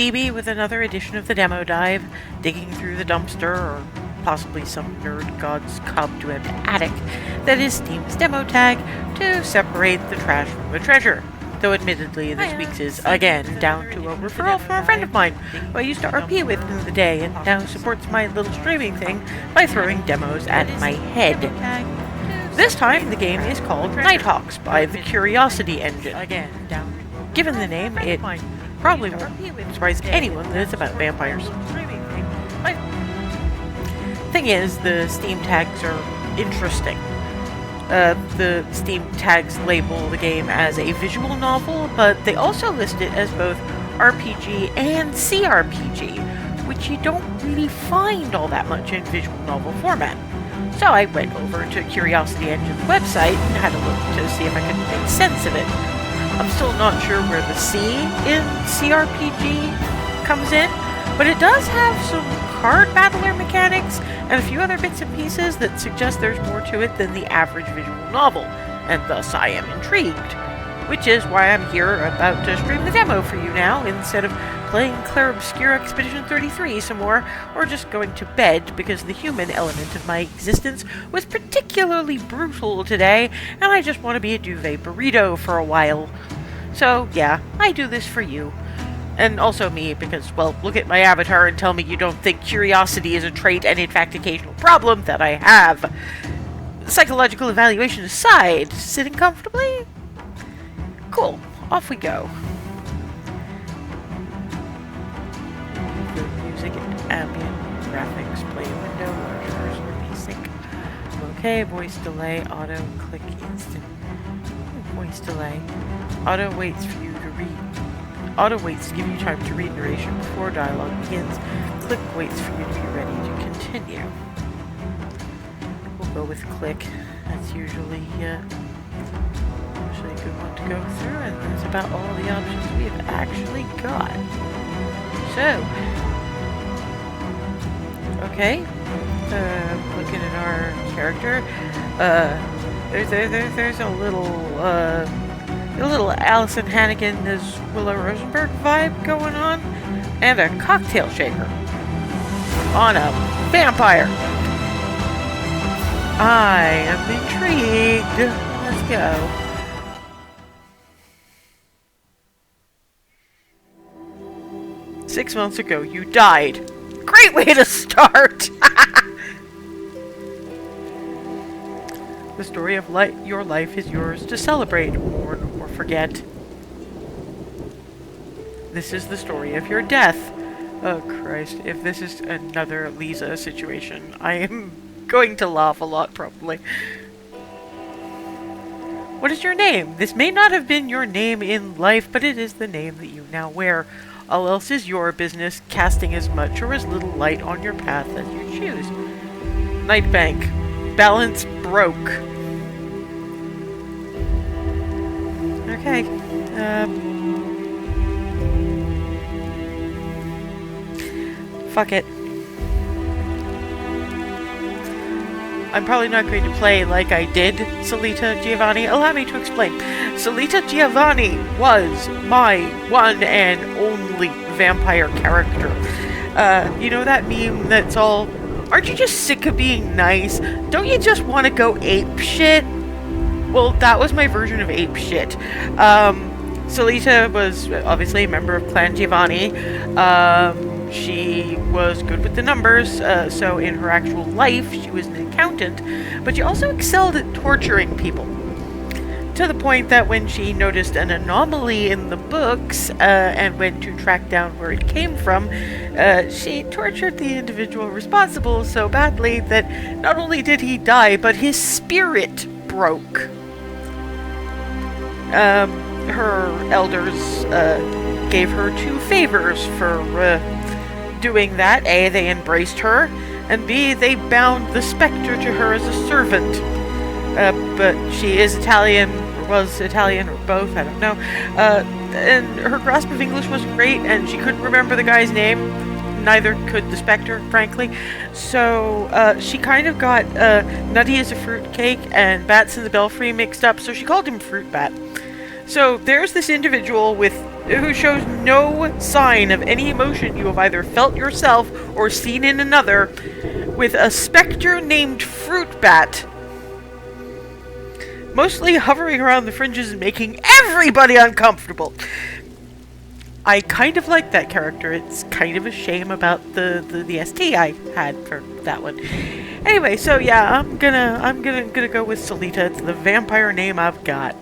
Phoebe with another edition of the Demo Dive, digging through the dumpster, or possibly some nerd god's cobwebbed attic that is Steam's demo tag, to separate the trash from the treasure. Though admittedly this week's is, again, down to a referral from a friend of mine who I used to RP with in the day and now supports my little streaming thing by throwing demos at my head. This time the game is called Nighthawks by the Curiosity Engine. Given the name, it probably won't surprise anyone that it's about vampires. Thing is, the Steam tags are interesting. The Steam tags label the game as a visual novel, but they also list it as both RPG and CRPG, which you don't really find all that much in visual novel format. So I went over to Curiosity Engine's website and had a look to see if I could make sense of it. I'm still not sure where the C in CRPG comes in, but it does have some card battler mechanics and a few other bits and pieces that suggest there's more to it than the average visual novel, and thus I am intrigued. Which is why I'm here about to stream the demo for you now, instead of playing Claire Obscure Expedition 33 some more, or just going to bed because the human element of my existence was particularly brutal today, and I just want to be a duvet burrito for a while. So yeah, I do this for you. And also me, because, well, look at my avatar and tell me you don't think curiosity is a trait and in fact occasional problem that I have. Psychological evaluation aside, sitting comfortably? Cool, off we go. The music and ambient graphics, play window, large cursor, async. Okay, voice delay, auto, click instant. Voice delay. Auto waits for you to read. Auto waits to give you time to read narration before dialogue begins. Click waits for you to be ready to continue. We'll go with click. That's usually a good one to go through, and that's about all the options we have actually got. So, okay, looking at our character, there's a little Allison Hannigan as Willow Rosenberg vibe going on, and a cocktail shaker on a vampire. I am intrigued. Let's go. "6 months ago, you died." Great way to start! The story of your life is yours to celebrate, mourn, or forget. This is the story of your death. Oh Christ, if this is another Lisa situation, I am going to laugh a lot, probably. What is your name? This may not have been your name in life, but it is the name that you now wear. All else is your business, casting as much or as little light on your path as you choose. Nightbank. Balance broke. Okay. Fuck it. I'm probably not going to play like I did Salita Giovanni. Allow me to explain. Salita Giovanni was my one and only vampire character. You know that meme that's all, "Aren't you just sick of being nice? Don't you just want to go ape shit?" Well, that was my version of ape shit. Salita was obviously a member of Clan Giovanni. She was good with the numbers, so in her actual life she was an accountant, but she also excelled at torturing people. To the point that when she noticed an anomaly in the books and went to track down where it came from, she tortured the individual responsible so badly that not only did he die, but his spirit broke. Her elders gave her 2 favors for doing that. A, they embraced her, and B, they bound the specter to her as a servant. But she is Italian, or was Italian, or both, I don't know. And her grasp of English wasn't great, and she couldn't remember the guy's name. Neither could the specter, frankly. So she kind of got Nutty as a fruitcake and Bats in the Belfry mixed up, so she called him Fruit Bat. So there's this individual with who shows no sign of any emotion you have either felt yourself or seen in another, with a specter named Fruit Bat mostly hovering around the fringes and making everybody uncomfortable. I kind of like that character. It's kind of a shame about the ST I had for that one. Anyway, so yeah, I'm gonna go with Solita. It's the vampire name I've got.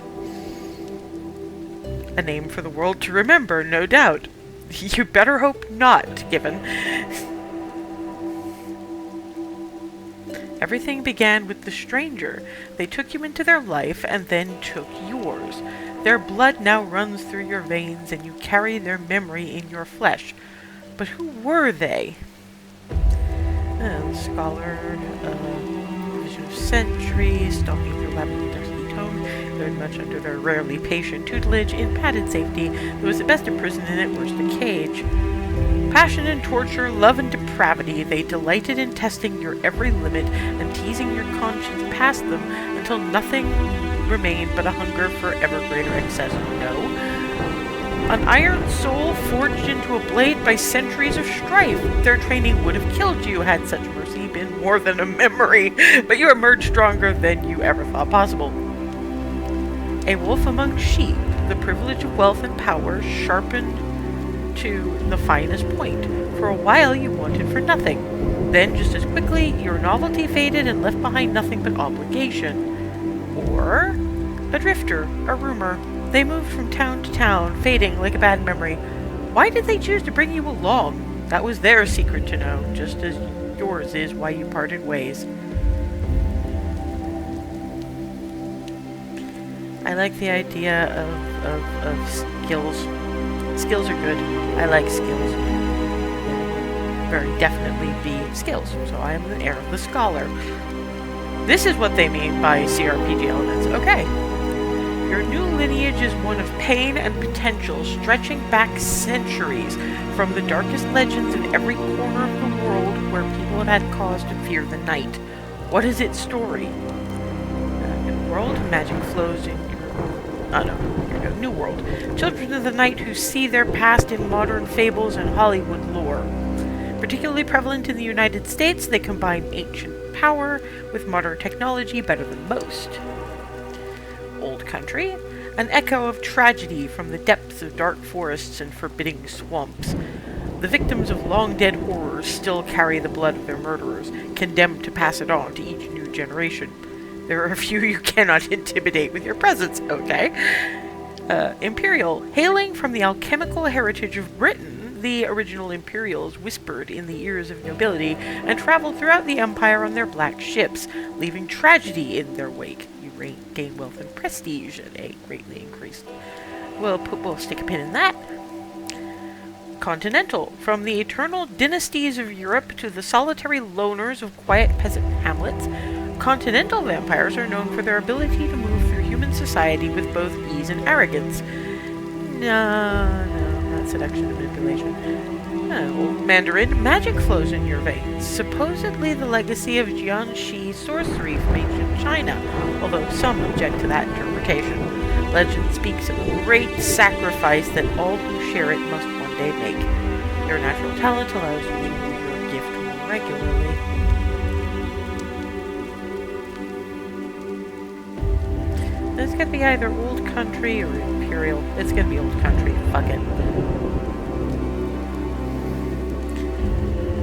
A name for the world to remember, no doubt. You better hope not, given. Everything began with the stranger. They took you into their life and then took yours. Their blood now runs through your veins and you carry their memory in your flesh. But who were they? Scholar, vision of centuries, stalking through labyrinths home, learned much under their rarely patient tutelage, in padded safety. There was at best a prison and at worst a cage. Passion and torture, love and depravity, they delighted in testing your every limit and teasing your conscience past them until nothing remained but a hunger for ever greater excess. No. An iron soul forged into a blade by centuries of strife. Their training would have killed you had such mercy been more than a memory, but you emerged stronger than you ever thought possible. A wolf among sheep, the privilege of wealth and power sharpened to the finest point. For a while you wanted for nothing. Then, just as quickly, your novelty faded and left behind nothing but obligation. Or a drifter, a rumor. They moved from town to town, fading like a bad memory. Why did they choose to bring you along? That was their secret to know, just as yours is why you parted ways. I like the idea of skills. Skills are good. I like skills. Very definitely be skills. So I am the heir of the scholar. This is what they mean by CRPG elements. Okay. Your new lineage is one of pain and potential, stretching back centuries from the darkest legends in every corner of the world where people have had cause to fear the night. What is its story? New world, magic flows in New World. Children of the Night who see their past in modern fables and Hollywood lore. Particularly prevalent in the United States, they combine ancient power with modern technology better than most. Old Country, an echo of tragedy from the depths of dark forests and forbidding swamps. The victims of long-dead horrors still carry the blood of their murderers, condemned to pass it on to each new generation. There are a few you cannot intimidate with your presence, okay? Imperial, hailing from the alchemical heritage of Britain, the original Imperials whispered in the ears of nobility and traveled throughout the Empire on their black ships, leaving tragedy in their wake. You gain wealth and prestige at a greatly increased. We'll stick a pin in that. Continental, from the eternal dynasties of Europe to the solitary loners of quiet peasant hamlets, continental vampires are known for their ability to move through human society with both ease and arrogance. No, not seduction and manipulation. Old Mandarin, magic flows in your veins. Supposedly the legacy of Jiangxi sorcery from ancient China, although some object to that interpretation. Legend speaks of a great sacrifice that all who share it must one day make. Your natural talent allows you to use your gift more regularly. It's gonna be either Old Country or Imperial. It's gonna be Old Country. Fuck it.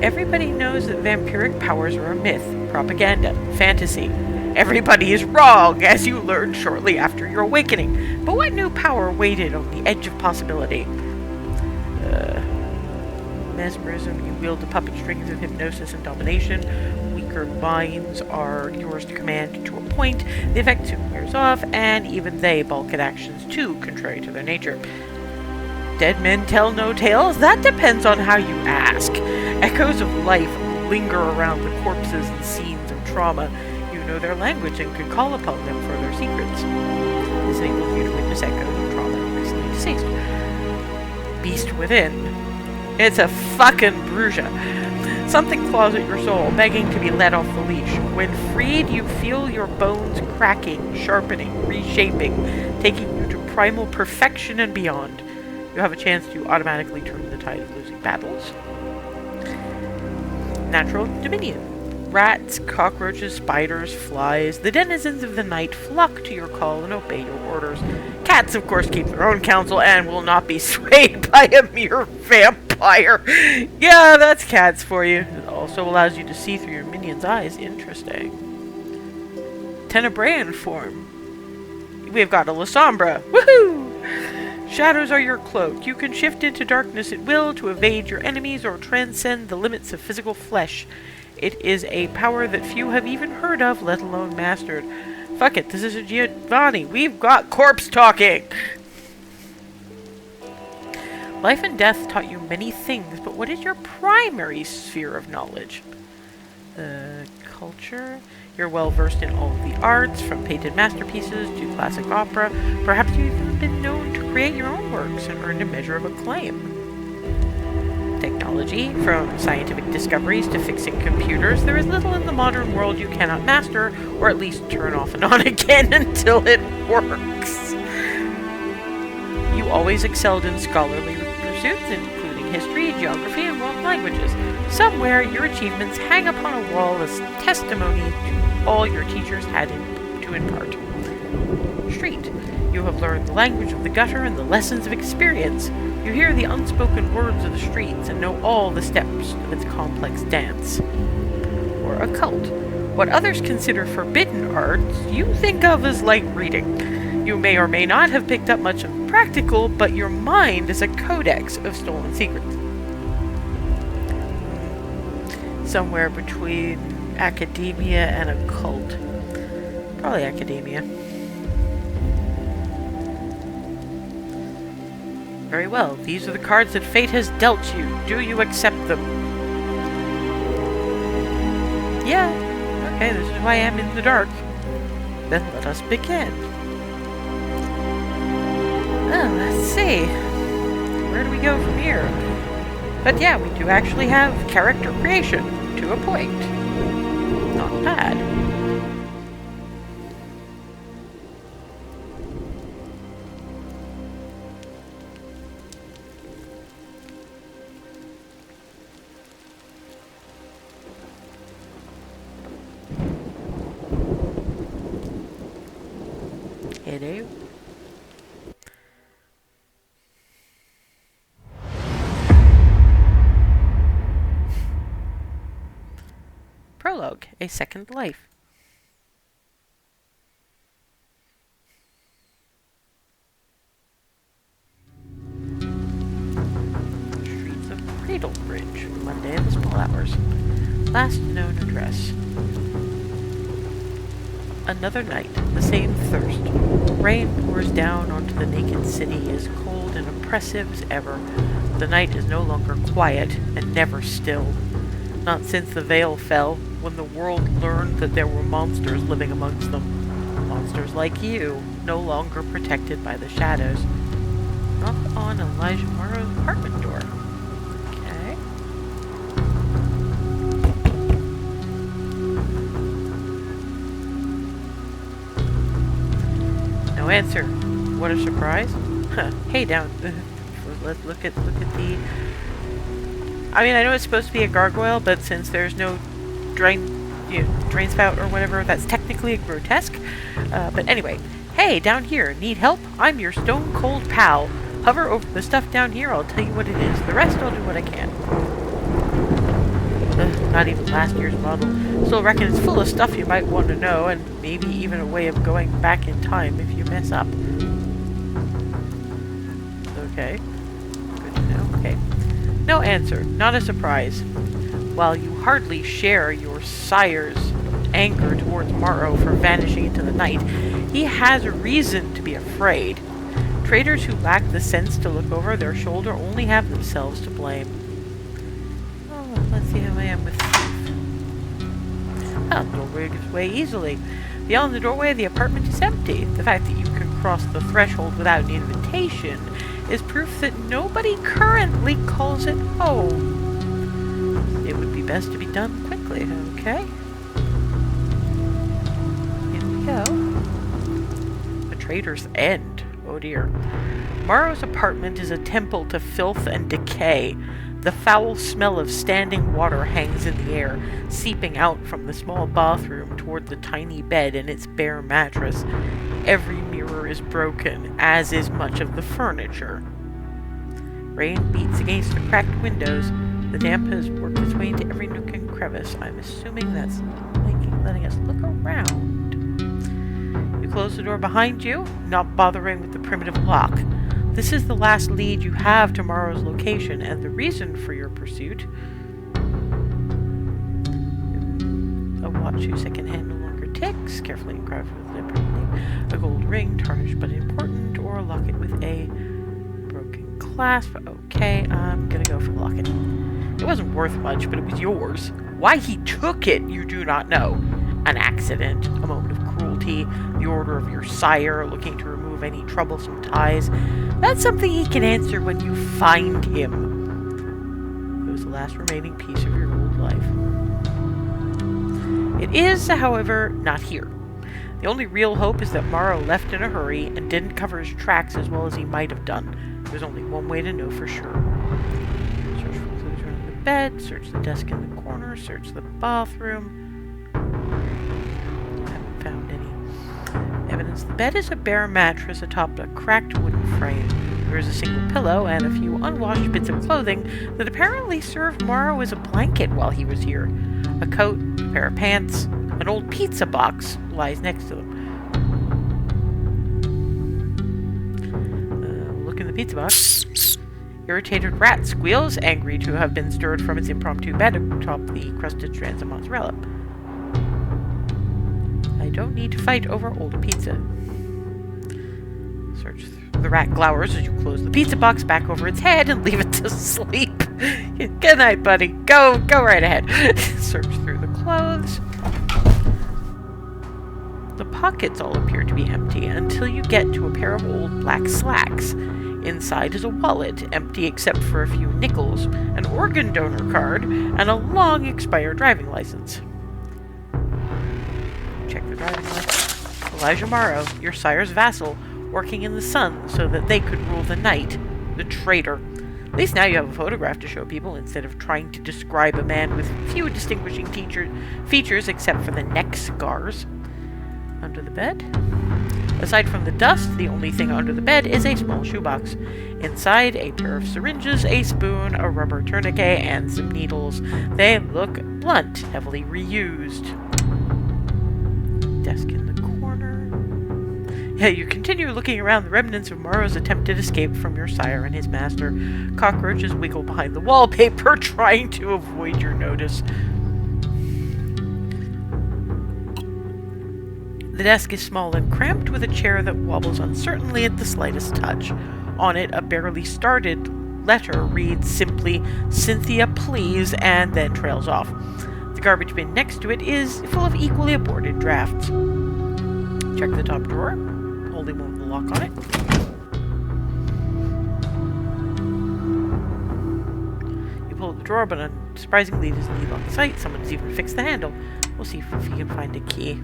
Everybody knows that vampiric powers are a myth, propaganda, fantasy. Everybody is wrong, as you learned shortly after your awakening. But what new power waited on the edge of possibility? Mesmerism, you wield the puppet strings of hypnosis and domination. Weaker minds are yours to command to a point. The effect soon wears off, and even they balk at actions too contrary to their nature. Dead men tell no tales? That depends on how you ask. Echoes of life linger around the corpses and scenes of trauma. You know their language and can call upon them for their secrets. This enables you to witness echoes of trauma recently deceased. Beast within. It's a fucking bruja. Something claws at your soul, begging to be let off the leash. When freed, you feel your bones cracking, sharpening, reshaping, taking you to primal perfection and beyond. You have a chance to automatically turn the tide of losing battles. Natural Dominion. Rats, cockroaches, spiders, flies, the denizens of the night flock to your call and obey your orders. Cats, of course, keep their own counsel and will not be swayed by a mere vampire. Yeah, that's cats for you. It also allows you to see through your minion's eyes. Interesting. Tenebraean form. We've got a Lasombra. Woohoo! Shadows are your cloak. You can shift into darkness at will to evade your enemies or transcend the limits of physical flesh. It is a power that few have even heard of, let alone mastered. Fuck it, this is a Giovanni. We've got corpse talking! Life and death taught you many things, but what is your primary sphere of knowledge? Culture? You're well versed in all of the arts, from painted masterpieces to classic opera. Perhaps you've even been known to create your own works and earned a measure of acclaim. Technology, from scientific discoveries to fixing computers, there is little in the modern world you cannot master, or at least turn off and on again until it works. You always excelled in scholarly pursuits, including history, geography, and world languages. Somewhere, your achievements hang upon a wall as testimony to all your teachers had to impart. Street. You have learned the language of the gutter and the lessons of experience. You hear the unspoken words of the streets and know all the steps of its complex dance. Or occult. What others consider forbidden arts, you think of as light reading. You may or may not have picked up much of practical, but your mind is a codex of stolen secrets. Somewhere between academia and occult. Probably academia. Very well. These are the cards that fate has dealt you. Do you accept them? Yeah. Okay, this is why I am in the dark. Then let us begin. Well, let's see. Where do we go from here? But yeah, we do actually have character creation, to a point. Not bad. Hello. Prologue, A Second Life. Streets of Cradle Bridge, Monday in the small hours. Last known address. Another night, the same thirst. Rain pours down onto the naked city, as cold and oppressive as ever. The night is no longer quiet, and never still. Not since the veil fell, when the world learned that there were monsters living amongst them. Monsters like you, no longer protected by the shadows. Knock on Elijah Morrow's apartment door. Okay. No answer. What a surprise. Huh. Hey, down. Let's look at the... I mean, I know it's supposed to be a gargoyle, but since there's no drain spout or whatever, that's technically a grotesque. But anyway, hey, down here, need help? I'm your stone cold pal. Hover over the stuff down here, I'll tell you what it is. The rest, I'll do what I can. Not even last year's model. Still reckon it's full of stuff you might want to know, and maybe even a way of going back in time if you mess up. Okay. Good to know. Okay. No answer. Not a surprise. While you hardly share your sire's anger towards Morrow for vanishing into the night, he has a reason to be afraid. Traitors who lack the sense to look over their shoulder only have themselves to blame. Oh, let's see how I am with thief. Oh, the doorway gives way easily. Beyond the doorway, the apartment is empty. The fact that you can cross the threshold without an invitation is proof that nobody currently calls it home. It would be best to be done quickly, okay? Here we go. The Traitor's End. Oh dear. Morrow's apartment is a temple to filth and decay. The foul smell of standing water hangs in the air, seeping out from the small bathroom toward the tiny bed and its bare mattress. Every mirror is broken, as is much of the furniture. Rain beats against the cracked windows. The damp has worked its way into every nook and crevice. I'm assuming that's letting us look around. You close the door behind you, not bothering with the primitive lock. This is the last lead you have to Morrow's location, and the reason for your pursuit. A watch whose second hand no longer ticks, carefully engraved with deliberate name. A gold ring, tarnished but important, or a locket with a broken clasp. Okay, I'm gonna go for the locket. It wasn't worth much, but it was yours. Why he took it, you do not know. An accident, a moment of cruelty, the order of your sire looking to remove any troublesome ties. That's something he can answer when you find him. It was the last remaining piece of your old life. It is, however, not here. The only real hope is that Morrow left in a hurry and didn't cover his tracks as well as he might have done. There's only one way to know for sure. Search for clues around the bed, search the desk in the corner, search the bathroom. Haven't found any evidence. The bed is a bare mattress atop a cracked wooden frame. There is a single pillow and a few unwashed bits of clothing that apparently served Morrow as a blanket while he was here. A coat, a pair of pants, an old pizza box lies next to them. Look in the pizza box. Irritated rat squeals, angry to have been stirred from its impromptu bed atop the crusted strands of mozzarella. I don't need to fight over old pizza. Search the rat glowers as you close the pizza box back over its head and leave it to sleep. Good night, buddy. Go right ahead. Search through the clothes. The pockets all appear to be empty until you get to a pair of old black slacks. Inside is a wallet, empty except for a few nickels, an organ donor card, and a long expired driving license. Check the driving license. Elijah Morrow, your sire's vassal, working in the sun so that they could rule the night. The traitor. At least now you have a photograph to show people instead of trying to describe a man with few distinguishing features except for the neck scars. Under the bed? Aside from the dust, the only thing under the bed is a small shoebox. Inside, a pair of syringes, a spoon, a rubber tourniquet, and some needles. They look blunt, heavily reused. Desk in the corner. Yeah, you continue looking around the remnants of Morrow's attempted escape from your sire and his master. Cockroaches wiggle behind the wallpaper, trying to avoid your notice. The desk is small and cramped, with a chair that wobbles uncertainly at the slightest touch. On it, a barely started letter reads simply, "Cynthia, please," and then trails off. The garbage bin next to it is full of equally aborted drafts. Check the top drawer, holding one with the lock on it. You pull up the drawer, but unsurprisingly it isn't even on site. Someone's even fixed the handle. We'll see if you can find a key.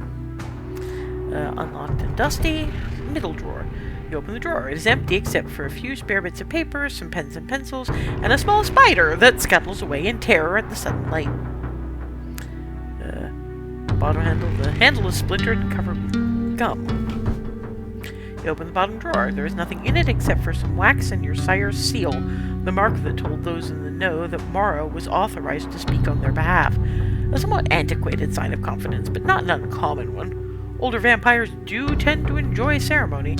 Unlocked and dusty. Middle drawer. You open the drawer. It is empty except for a few spare bits of paper, some pens and pencils, and a small spider that scuttles away in terror at the sudden light. Bottom handle. The handle is splintered and covered with gum. You open the bottom drawer. There is nothing in it except for some wax and your sire's seal, the mark that told those in the know that Morrow was authorized to speak on their behalf. A somewhat antiquated sign of confidence, but not an uncommon one. Older vampires do tend to enjoy ceremony.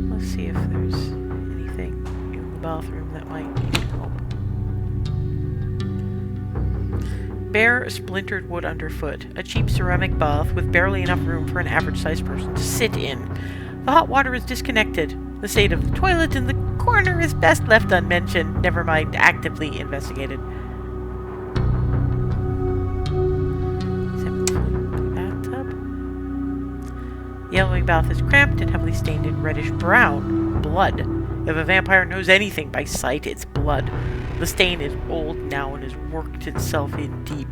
Let's see if there's anything in the bathroom that might need help. Bare, splintered wood underfoot. A cheap ceramic bath with barely enough room for an average-sized person to sit in. The hot water is disconnected. The state of the toilet in the corner is best left unmentioned, never mind actively investigated. The yellowing bath is cramped and heavily stained in reddish-brown. Blood. If a vampire knows anything by sight, it's blood. The stain is old now and has worked itself in deep.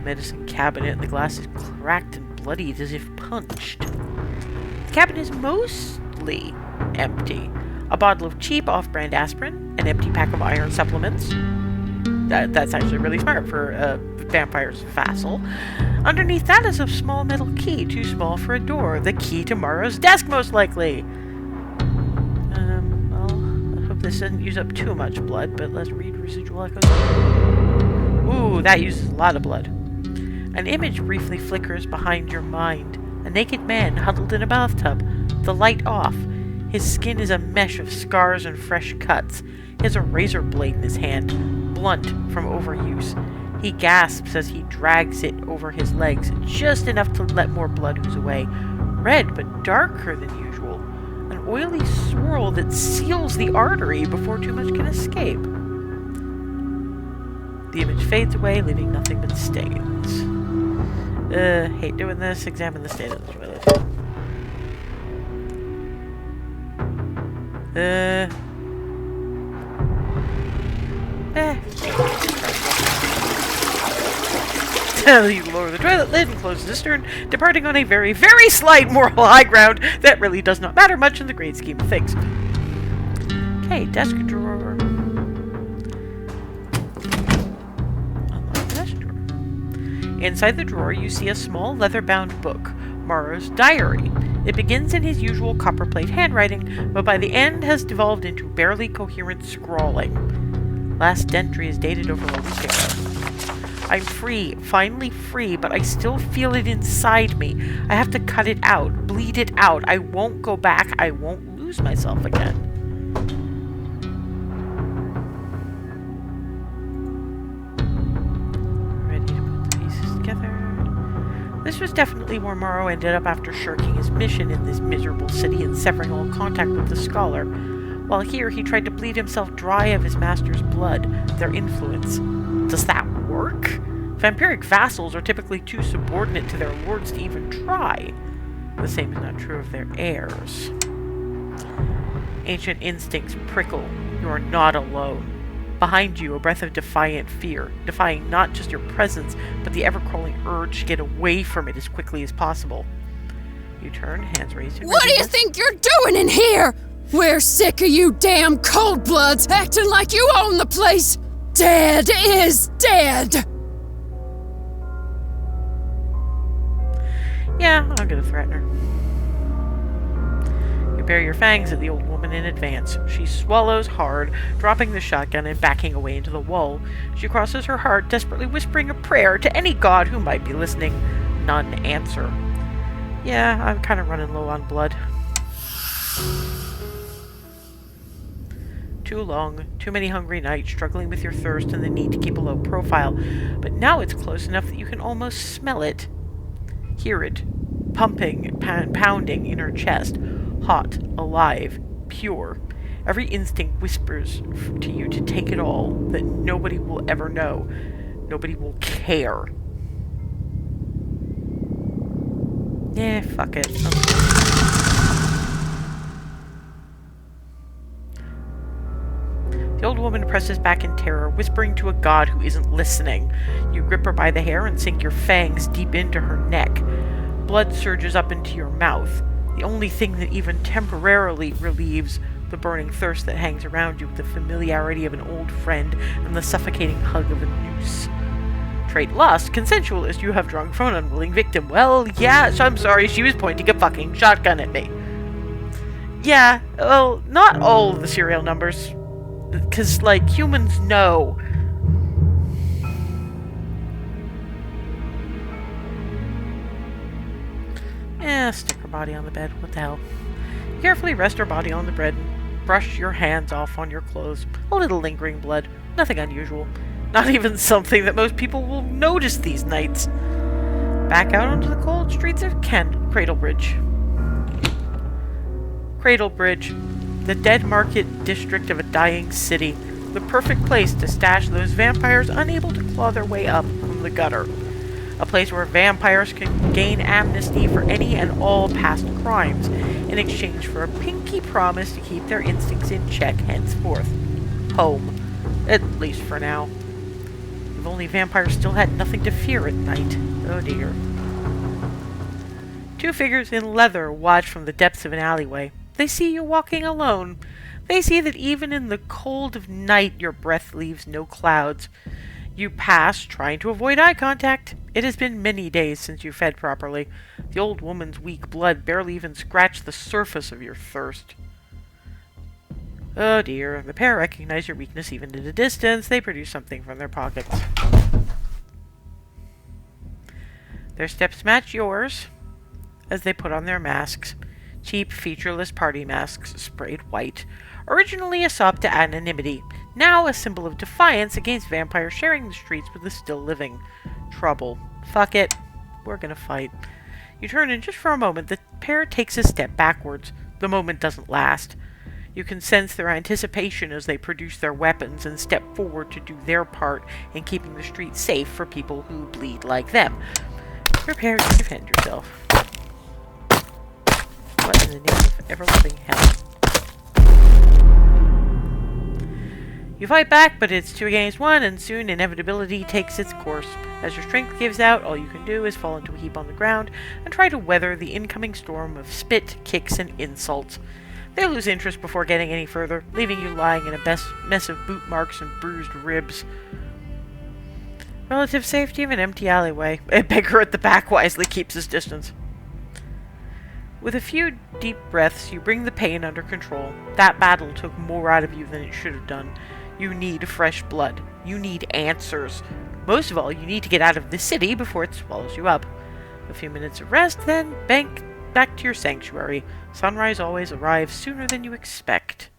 Medicine cabinet. The glass is cracked and bloodied as if punched. The cabin is mostly empty. A bottle of cheap off-brand aspirin, an empty pack of iron supplements. That's actually really smart for a vampire's vassal. Underneath that is a small metal key, too small for a door. The key to Morrow's desk, most likely. Well, I hope this doesn't use up too much blood, but let's read residual echoes. Ooh, that uses a lot of blood. An image briefly flickers behind your mind. A naked man huddled in a bathtub, the light off. His skin is a mesh of scars and fresh cuts. He has a razor blade in his hand, blunt from overuse. He gasps as he drags it over his legs, just enough to let more blood ooze away. Red, but darker than usual. An oily swirl that seals the artery before too much can escape. The image fades away, leaving nothing but stains. Hate doing this. Examine the state of the toilet. You lower the toilet lid and close the stern, departing on a very, very slight moral high ground that really does not matter much in the great scheme of things. Okay, desk drawer. Unlock the desk drawer. Inside the drawer, you see a small leather-bound book, Morrow's diary. It begins in his usual copperplate handwriting, but by the end has devolved into barely coherent scrawling. Last entry is dated over a week ago. I'm free, finally free, but I still feel it inside me. I have to cut it out, bleed it out. I won't go back. I won't lose myself again. Ready to put the pieces together. This was definitely where Morrow ended up after shirking his mission in this miserable city and severing all contact with the scholar. While here, he tried to bleed himself dry of his master's blood, their influence. Does that work? Vampiric vassals are typically too subordinate to their lords to even try. The same is not true of their heirs. Ancient instincts prickle. You are not alone. Behind you, a breath of defiant fear, defying not just your presence, but the ever-crawling urge to get away from it as quickly as possible. You turn, hands raised in What do you think you're doing in here? We're sick of you damn cold-bloods acting like you own the place! Dead is dead! Yeah, I'm gonna threaten her. You bare your fangs at the old woman in advance. She swallows hard, dropping the shotgun and backing away into the wall. She crosses her heart, desperately whispering a prayer to any god who might be listening. None answer. Yeah, I'm kind of running low on blood. Too long, too many hungry nights, struggling with your thirst and the need to keep a low profile. But now it's close enough that you can almost smell it. Hear it, pumping, pounding in her chest. Hot, alive, pure. Every instinct whispers to you to take it all, that nobody will ever know. Nobody will care. Yeah, fuck it. The old woman presses back in terror, whispering to a god who isn't listening. You grip her by the hair and sink your fangs deep into her neck. Blood surges up into your mouth, the only thing that even temporarily relieves the burning thirst that hangs around you with the familiarity of an old friend and the suffocating hug of a noose. Trait lust, consensual as you have drunk from an unwilling victim. Well, yeah, I'm sorry, she was pointing a fucking shotgun at me. Yeah, well, not all of the serial numbers. Because, like, humans know. Stick her body on the bed. What the hell? Carefully rest her body on the bed and brush your hands off on your clothes. A little lingering blood. Nothing unusual. Not even something that most people will notice these nights. Back out onto the cold streets of Cradlebridge. Cradlebridge, the dead market district of a dying city. The perfect place to stash those vampires unable to claw their way up from the gutter. A place where vampires can gain amnesty for any and all past crimes in exchange for a pinky promise to keep their instincts in check henceforth. Home. At least for now. If only vampires still had nothing to fear at night. Oh dear. Two figures in leather watch from the depths of an alleyway. They see you walking alone. They see that even in the cold of night your breath leaves no clouds. You pass, trying to avoid eye contact. It has been many days since you fed properly. The old woman's weak blood barely even scratched the surface of your thirst. Oh dear, the pair recognize your weakness even at a distance. They produce something from their pockets. Their steps match yours as they put on their masks. Cheap, featureless party masks sprayed white. Originally a sop to anonymity, now a symbol of defiance against vampires sharing the streets with the still living. Trouble. Fuck it. We're gonna fight. You turn and just for a moment the pair takes a step backwards. The moment doesn't last. You can sense their anticipation as they produce their weapons and step forward to do their part in keeping the streets safe for people who bleed like them. Prepare to defend yourself. What in the name of ever-loving hell? You fight back, but it's 2 against 1, and soon inevitability takes its course. As your strength gives out, all you can do is fall into a heap on the ground and try to weather the incoming storm of spit, kicks, and insults. They lose interest before getting any further, leaving you lying in a mess of boot marks and bruised ribs. Relative safety of an empty alleyway. A beggar at the back wisely keeps his distance. With a few deep breaths, you bring the pain under control. That battle took more out of you than it should have done. You need fresh blood. You need answers. Most of all, you need to get out of this city before it swallows you up. A few minutes of rest, then back to your sanctuary. Sunrise always arrives sooner than you expect.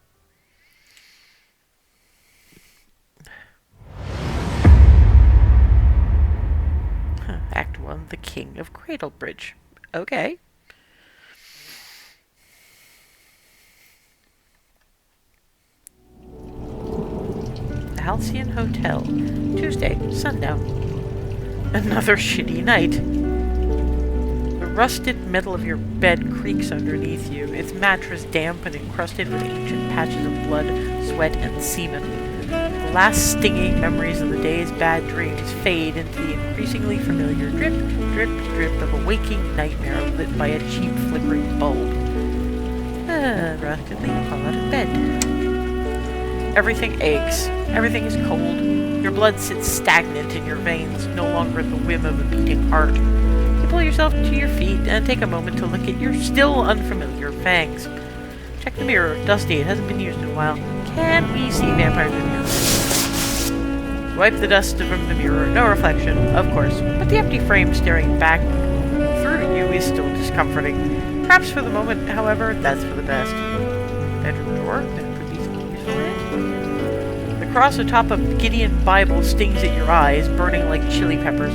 Act 1, The King of Cradlebridge. Okay. The Halcyon Hotel. Tuesday, sundown. Another shitty night. The rusted metal of your bed creaks underneath you, its mattress damp and encrusted with ancient patches of blood, sweat, and semen. The last stinging memories of the day's bad dreams fade into the increasingly familiar drip, drip, drip of a waking nightmare lit by a cheap flickering bulb. Reluctantly you crawl out of bed. Everything aches. Everything is cold. Your blood sits stagnant in your veins, no longer at the whim of a beating heart. You pull yourself to your feet and take a moment to look at your still unfamiliar fangs. Check the mirror. Dusty. It hasn't been used in a while. Can we see vampires in the mirror? Wipe the dust from the mirror. No reflection, of course, but the empty frame staring back through you is still discomforting. Perhaps for the moment, however, that's for the best. Bedroom door. There could be something useful in it. The cross atop of Gideon Bible stings at your eyes, burning like chili peppers.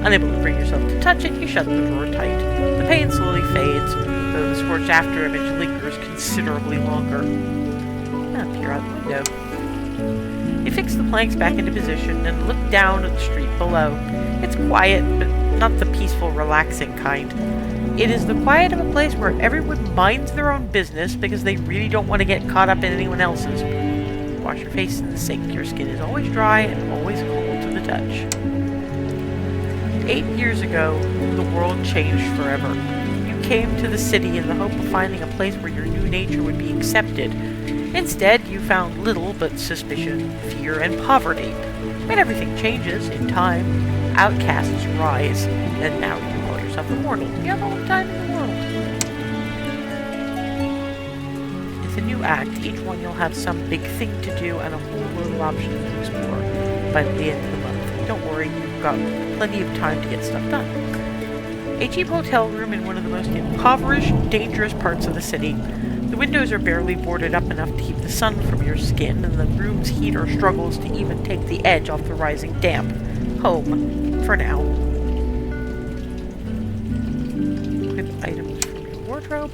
Unable to bring yourself to touch it, you shut the drawer tight. The pain slowly fades, though the scorched after image lingers considerably longer. Peer out the window. You fix the planks back into position and look down at the street below. It's quiet, but not the peaceful, relaxing kind. It is the quiet of a place where everyone minds their own business because they really don't want to get caught up in anyone else's. Wash your face in the sink. Your skin is always dry and always cold to the touch. 8 years ago, the world changed forever. You came to the city in the hope of finding a place where your new nature would be accepted. Instead, you found little but suspicion, fear, and poverty. But everything changes in time. Outcasts rise, and now you call yourself immortal. You have all the time in the world. It's a new act. Each one you'll have some big thing to do and a whole load of options to explore by the end of the month. Don't worry, you've got plenty of time to get stuff done. A cheap hotel room in one of the most impoverished, dangerous parts of the city. The windows are barely boarded up enough to keep the sun from your skin, and the room's heater struggles to even take the edge off the rising damp. Home. For now. Equip items from your wardrobe.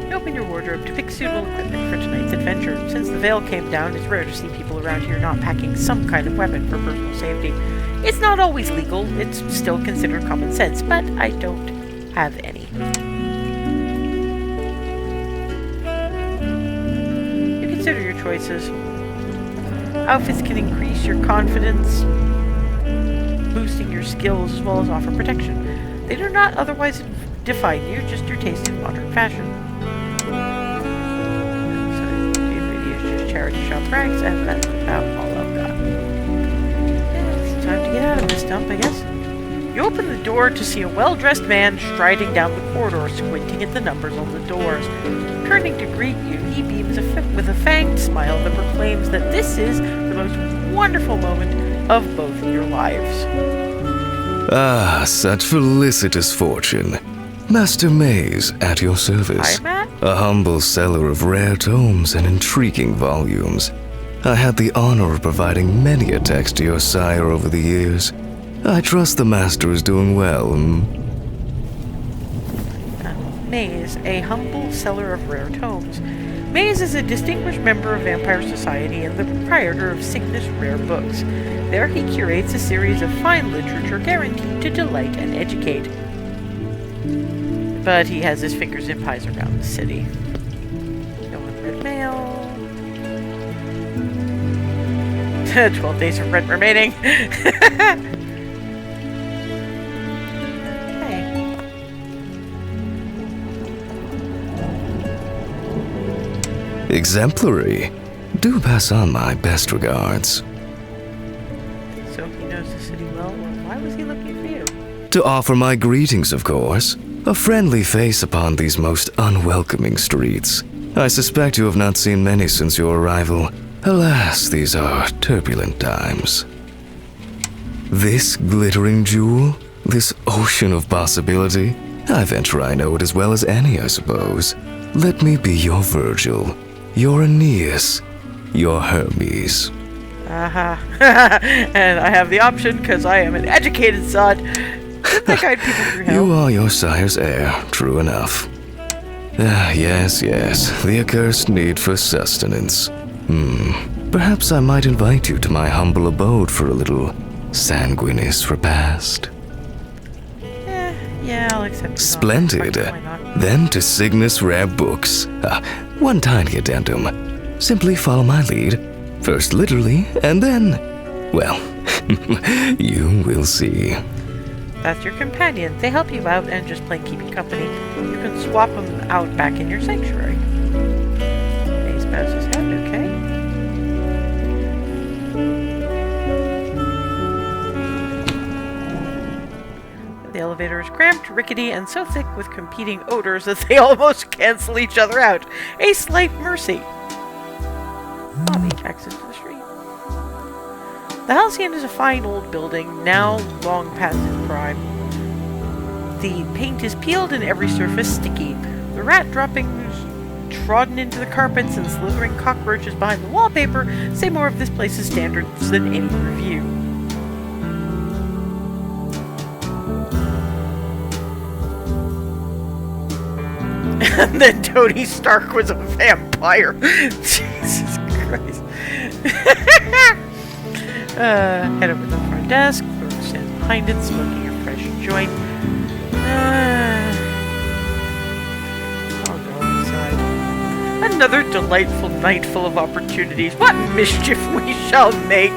You open your wardrobe to pick suitable equipment for tonight's adventure. Since the veil came down, it's rare to see people around here not packing some kind of weapon for personal safety. It's not always legal, it's still considered common sense, but I don't have any. You consider your choices. Outfits can increase your confidence, boosting your skills as well as offer protection. They do not otherwise define you, just your taste in modern fashion. So, videos, just charity shop rags, and that's about all I've got. It's time to get out of this dump, I guess. You open the door to see a well-dressed man striding down the corridor, squinting at the numbers on the doors. Turning to greet you, he beams with a fanged smile that proclaims that this is the most wonderful moment of both your lives. Ah, such felicitous fortune. Master Maze, at your service. Hi, Matt. A humble seller of rare tomes and intriguing volumes. I had the honor of providing many a text to your sire over the years. I trust the master is doing well. Maze, a humble seller of rare tomes. Maze is a distinguished member of Vampire Society and the proprietor of Cygnus Rare Books. There he curates a series of fine literature guaranteed to delight and educate. But he has his fingers in pies around the city. No unread mail. 12 days of rent remaining. Exemplary. Do pass on my best regards. So he knows the city well. Why was he looking for you? To offer my greetings, of course. A friendly face upon these most unwelcoming streets. I suspect you have not seen many since your arrival. Alas, these are turbulent times. This glittering jewel? This ocean of possibility? I venture I know it as well as any, I suppose. Let me be your Virgil, your Aeneas, your Hermes. Aha. And I have the option because I am an educated son. Didn't I guide people through hell? You are your sire's heir, true enough. Yes, the accursed need for sustenance. Perhaps I might invite you to my humble abode for a little sanguineous repast. Yeah, I'll accept it. Splendid. Why not? Then to Cygnus Rare Books. One tiny addendum. Simply follow my lead. First literally, and then, well, you will see. That's your companion. They help you out and just plain keep you company. You can swap them out back in your sanctuary. Maze bows his head, okay. The elevator is cramped, rickety, and so thick with competing odors that they almost cancel each other out. A slight mercy. Bobby exits the street. The Halcyon is a fine old building, now long past its prime. The paint is peeled and every surface sticky. The rat droppings trodden into the carpets and slithering cockroaches behind the wallpaper say more of this place's standards than any review. And then Tony Stark was a vampire. Jesus Christ. Head over to the front desk. Clerk stands behind it, smoking a fresh joint. I'll go inside. Another delightful night full of opportunities. What mischief we shall make!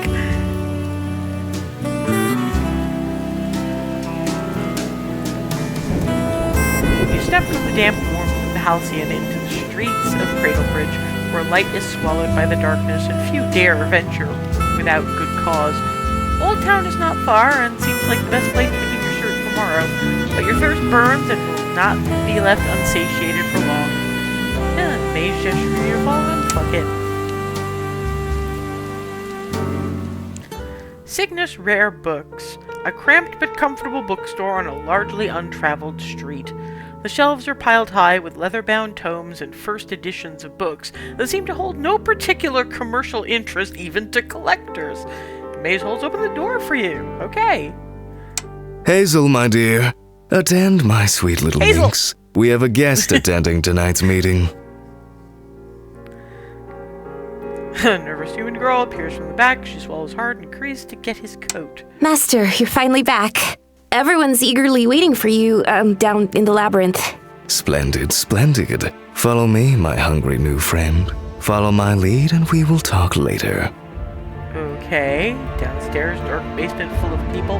You step from the damp warmth of the Halcyon into the streets of Cradlebridge, where light is swallowed by the darkness and few dare venture without good cause. Old Town is not far and seems like the best place to keep your shirt tomorrow, but your thirst burns and will not be left unsatiated for long. Maze gesture your phone, fuck it. Cygnus Rare Books, a cramped but comfortable bookstore on a largely untraveled street. The shelves are piled high with leather-bound tomes and first editions of books that seem to hold no particular commercial interest even to collectors. Maze holds open the door for you. Okay. Hazel, my dear, attend my sweet little Hazel. minx. We have a guest attending tonight's meeting. A nervous human girl appears from the back. She swallows hard and agrees to get his coat. Master, you're finally back. Everyone's eagerly waiting for you, down in the labyrinth. Splendid. Follow me, my hungry new friend. Follow my lead and we will talk later. Okay. Downstairs, dark basement full of people.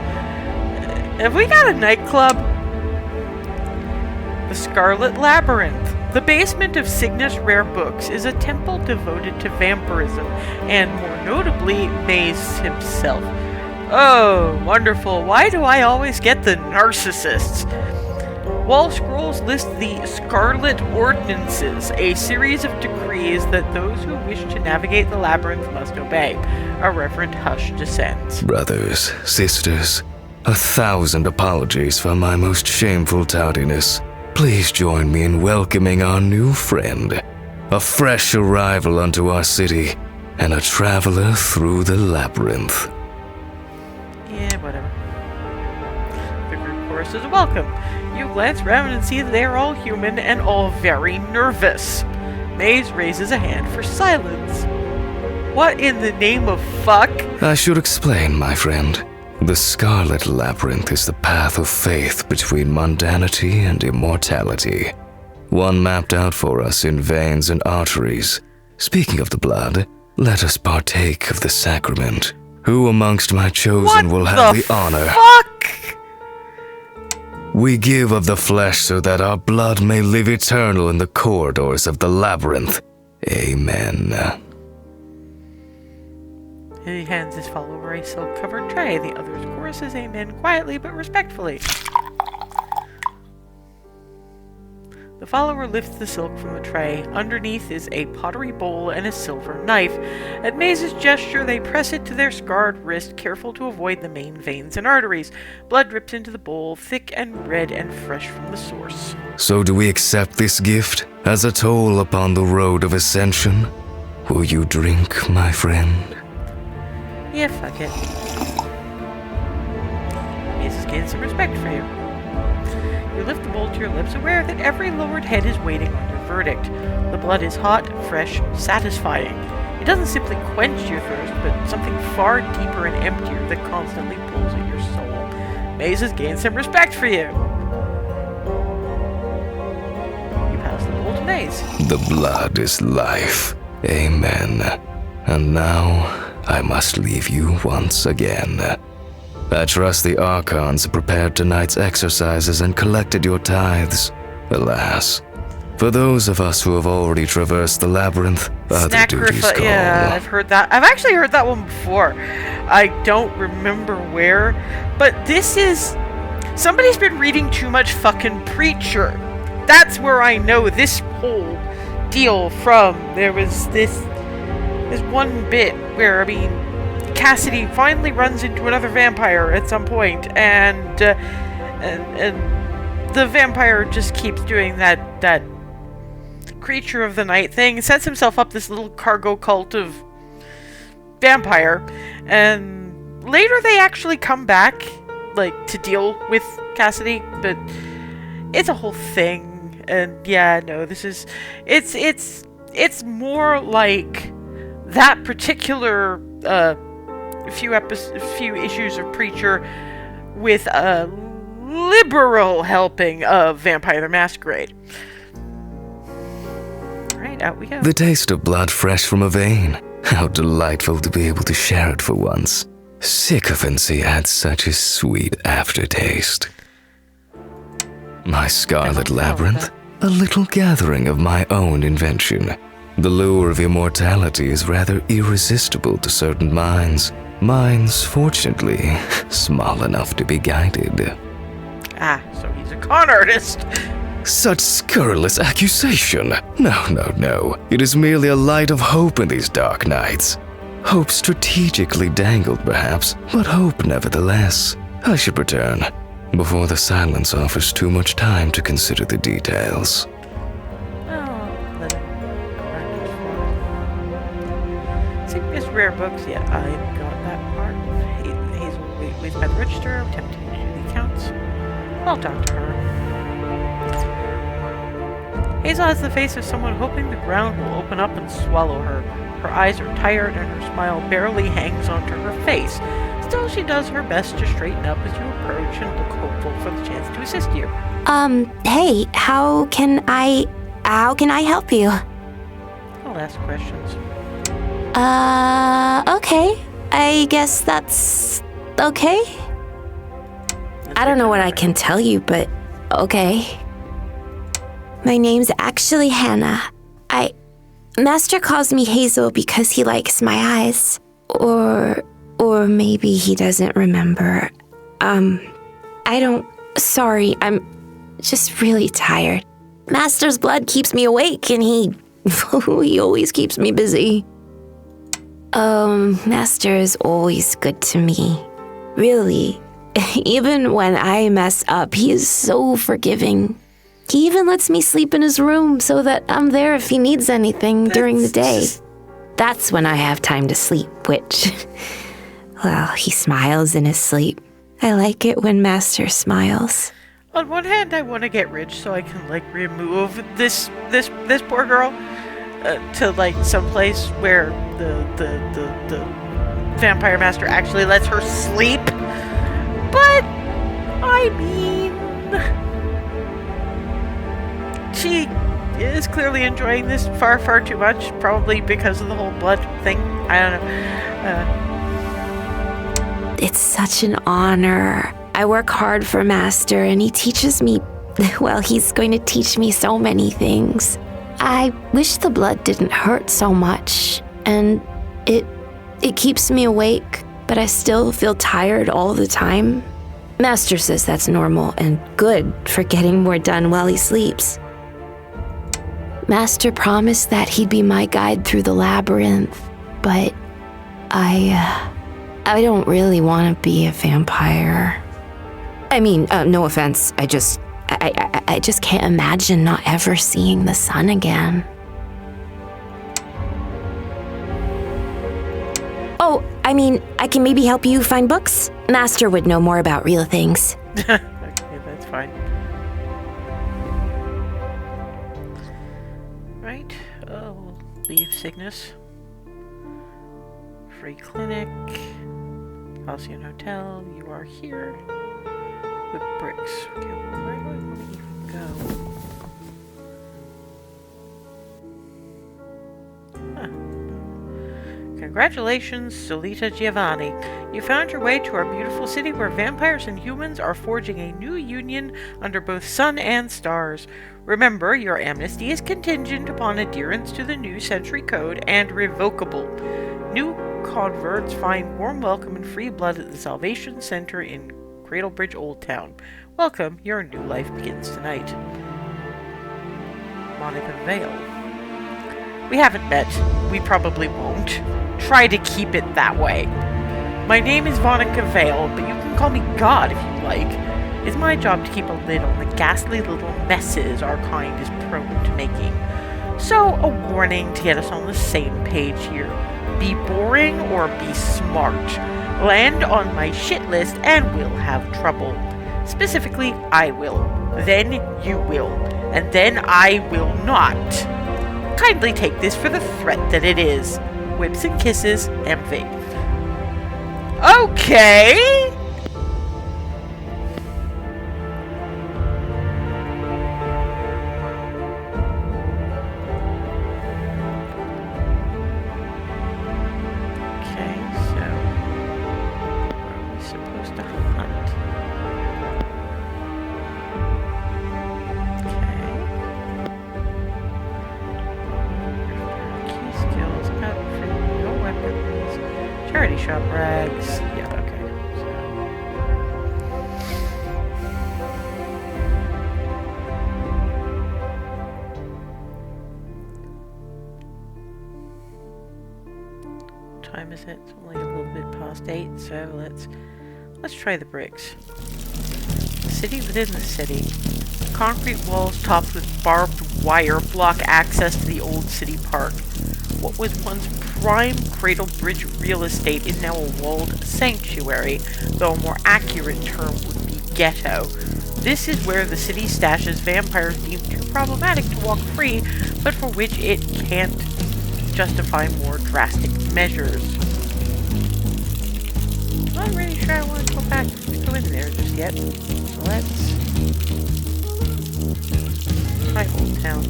Have we got a nightclub? The Scarlet Labyrinth. The basement of Cygnus Rare Books is a temple devoted to vampirism, and more notably, Maze himself. Oh, wonderful. Why do I always get the narcissists? Wall scrolls list the Scarlet Ordinances, a series of decrees that those who wish to navigate the labyrinth must obey. A reverent hush descends. Brothers, sisters, 1,000 apologies for my most shameful tardiness. Please join me in welcoming our new friend, a fresh arrival unto our city, and a traveler through the labyrinth. Yeah, whatever. The group chorus is welcome. You glance around and see that they are all human and all very nervous. Maze raises a hand for silence. What in the name of fuck? I should explain, my friend. The Scarlet Labyrinth is the path of faith between mundanity and immortality. One mapped out for us in veins and arteries. Speaking of the blood, let us partake of the sacrament. Who amongst my chosen will have the honor? Fuck! We give of the flesh so that our blood may live eternal in the corridors of the labyrinth. Amen. He hands his follower a silk-covered tray. The others choruses amen quietly but respectfully. The follower lifts the silk from the tray. Underneath is a pottery bowl and a silver knife. At Maze's gesture, they press it to their scarred wrist, careful to avoid the main veins and arteries. Blood drips into the bowl, thick and red and fresh from the source. So do we accept this gift as a toll upon the road of ascension? Will you drink, my friend? Yeah, fuck it. Maze has gained some respect for you. You lift the bowl to your lips, aware that every lowered head is waiting on your verdict. The blood is hot, fresh, satisfying. It doesn't simply quench your thirst, but something far deeper and emptier that constantly pulls at your soul. Maze has gained some respect for you. You pass the bowl to Maze. The blood is life. Amen. And now, I must leave you once again. I trust the Archons have prepared tonight's exercises and collected your tithes. Alas, for those of us who have already traversed the labyrinth, other duties call. Yeah, I've heard that. I've actually heard that one before. I don't remember where, but this is... Somebody's been reading too much fucking Preacher. That's where I know this whole deal from. There was this one bit where, I mean, Cassidy finally runs into another vampire at some point, and the vampire just keeps doing that creature of the night thing, sets himself up this little cargo cult of vampire, and later they actually come back, like, to deal with Cassidy, but it's a whole thing, and yeah, no, this is, it's more like that particular few issues of Preacher with a liberal helping of Vampire the Masquerade. Alright, out we go. The taste of blood fresh from a vein. How delightful to be able to share it for once. Sycophancy adds such a sweet aftertaste. My Scarlet Labyrinth, a little gathering of my own invention. The lure of immortality is rather irresistible to certain minds. Minds, fortunately, small enough to be guided. Ah, so he's a con artist. Such scurrilous accusation. No. It is merely a light of hope in these dark nights. Hope strategically dangled, perhaps, but hope nevertheless. I should return, before the silence offers too much time to consider the details. Cygnus Rare Books, yeah, I got that part. Hazel waits by the register, attempting to do the accounts. I'll talk to her. Hazel has the face of someone hoping the ground will open up and swallow her. Her eyes are tired and her smile barely hangs onto her face. Still, she does her best to straighten up as you approach and look hopeful for the chance to assist you. Hey, how can I help you? I'll ask questions. Okay. I guess that's okay. I don't know what I can tell you, but okay. My name's actually Hannah. Master calls me Hazel because he likes my eyes. Or maybe he doesn't remember. Sorry, I'm just really tired. Master's blood keeps me awake and he always keeps me busy. Master is always good to me. Really. Even when I mess up, he is so forgiving. He even lets me sleep in his room so that I'm there if he needs anything during the day. That's when I have time to sleep, which, well, he smiles in his sleep. I like it when Master smiles. On one hand, I want to get rich so I can, like, remove this poor girl to, like, someplace where the vampire master actually lets her sleep. But, I mean, she is clearly enjoying this far, far too much, probably because of the whole blood thing. I don't know. It's such an honor. I work hard for Master, and he teaches me, well, he's going to teach me so many things. I wish the blood didn't hurt so much, and it keeps me awake, but I still feel tired all the time. Master says that's normal and good for getting more done while he sleeps. Master promised that he'd be my guide through the labyrinth, but I don't really want to be a vampire. I mean, no offense, I just can't imagine not ever seeing the sun again. Oh, I mean, I can maybe help you find books? Master would know more about real things. Okay, that's fine. Right. Oh, leave sickness. Free clinic. Halcyon Hotel. You are here. The bricks. Okay, where do I want to even go? Huh. Congratulations, Solita Giovanni. You found your way to our beautiful city where vampires and humans are forging a new union under both sun and stars. Remember, your amnesty is contingent upon adherence to the new Century Code and revocable. New converts find warm welcome and free blood at the Salvation Center in Cradlebridge Old Town. Welcome, your new life begins tonight. Monica Vale. We haven't met. We probably won't. Try to keep it that way. My name is Monica Vale, but you can call me God if you like. It's my job to keep a lid on the ghastly little messes our kind is prone to making. So, a warning to get us on the same page here. Be boring or be smart. Land on my shit list and we'll have trouble. Specifically, I will. Then you will. And then I will not. Kindly take this for the threat that it is. Whips and kisses, MV. Okay! Shop rags. Yeah, okay. What time is it? It's only a little bit past 8, so let's try the bricks. The city within the city. Concrete walls topped with barbed wire block access to the old city park. What was once prime Cradlebridge real estate is now a walled sanctuary, though a more accurate term would be ghetto. This is where the city stashes vampires deemed too problematic to walk free, but for which it can't justify more drastic measures. I'm not really sure I want to go in there just yet. So let's try Old Town.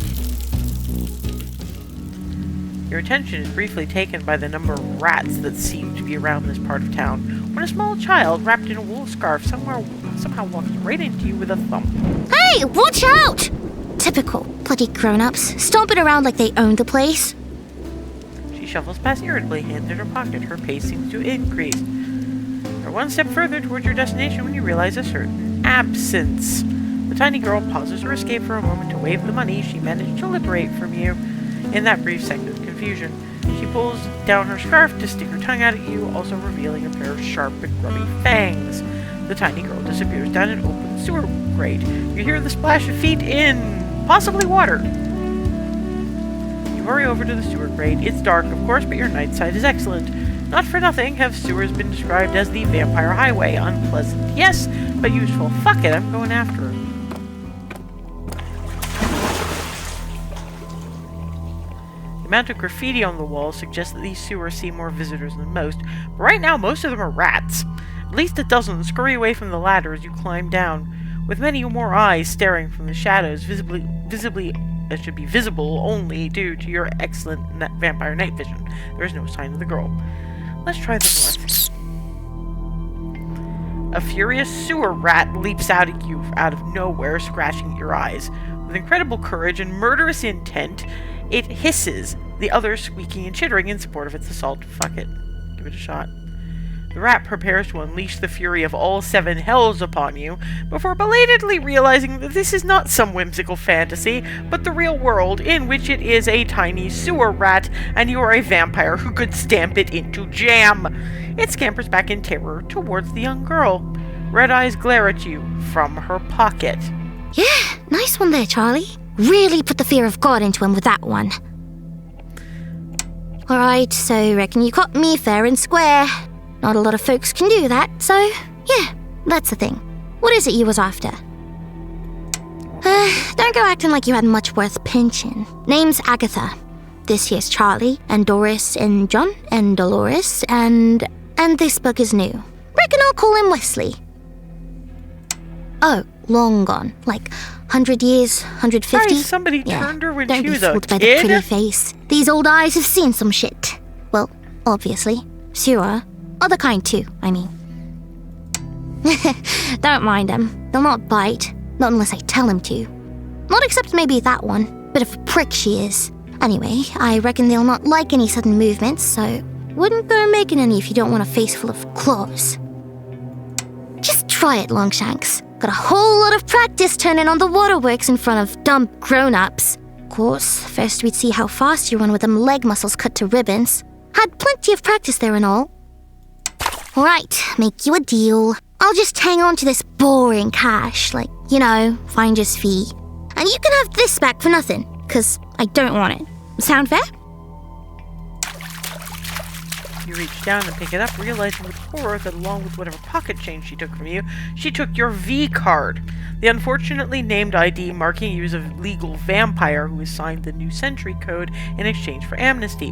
Your attention is briefly taken by the number of rats that seem to be around this part of town, when a small child wrapped in a wool scarf somehow walks right into you with a thump. Hey, watch out! Typical. Bloody grown-ups. Stomping around like they own the place. She shuffles past irritably, hands in her pocket. Her pace seems to increase. You're one step further towards your destination when you realize a certain absence. The tiny girl pauses her escape for a moment to wave the money she managed to liberate from you in that brief second of confusion. She pulls down her scarf to stick her tongue out at you, also revealing a pair of sharp and grubby fangs. The tiny girl disappears down an open sewer grate. You hear the splash of feet in possibly water. You hurry over to the sewer grate. It's dark, of course, but your night sight is excellent. Not for nothing have sewers been described as the vampire highway. Unpleasant, yes, but useful. Fuck it, I'm going after her. The amount of graffiti on the walls suggests that these sewers see more visitors than most, but right now most of them are rats. At least a dozen scurry away from the ladder as you climb down, with many more eyes staring from the shadows, visible only due to your excellent vampire night vision. There is no sign of the girl. Let's try the north. A furious sewer rat leaps out at you out of nowhere, scratching at your eyes. With incredible courage and murderous intent, it hisses, the others squeaking and chittering in support of its assault. Fuck it. Give it a shot. The rat prepares to unleash the fury of all 7 hells upon you, before belatedly realizing that this is not some whimsical fantasy, but the real world, in which it is a tiny sewer rat, and you are a vampire who could stamp it into jam. It scampers back in terror towards the young girl. Red eyes glare at you from her pocket. Yeah, nice one there, Charlie. Really put the fear of God into him with that one. Alright, so reckon you caught me fair and square. Not a lot of folks can do that, so yeah, that's the thing. What is it you was after? Don't go acting like you had much worth pinching. Name's Agatha. This here's Charlie, and Doris, and John, and Dolores, and this book is new. Reckon I'll call him Wesley. Oh, long gone. Like 100 years, 150? Hi, somebody turned her when she was a Don't be fooled by the kid? pretty face. These old eyes have seen some shit. Well, obviously. Sewer. Other kind too, I mean. Don't mind them. They'll not bite. Not unless I tell them to. Not except maybe that one. Bit of a prick she is. Anyway, I reckon they'll not like any sudden movements, so wouldn't go making any if you don't want a face full of claws. Just try it, Longshanks. Got a whole lot of practice turning on the waterworks in front of dumb grown-ups. Of course, first we'd see how fast you run with them leg muscles cut to ribbons. Had plenty of practice there and all. Alright, make you a deal. I'll just hang on to this boring cash, like, you know, finder's fee. And you can have this back for nothing, because I don't want it. Sound fair? You reach down and pick it up, realizing with horror that along with whatever pocket change she took from you, she took your V card. The unfortunately named ID marking you as a legal vampire who has signed the New Century Code in exchange for amnesty.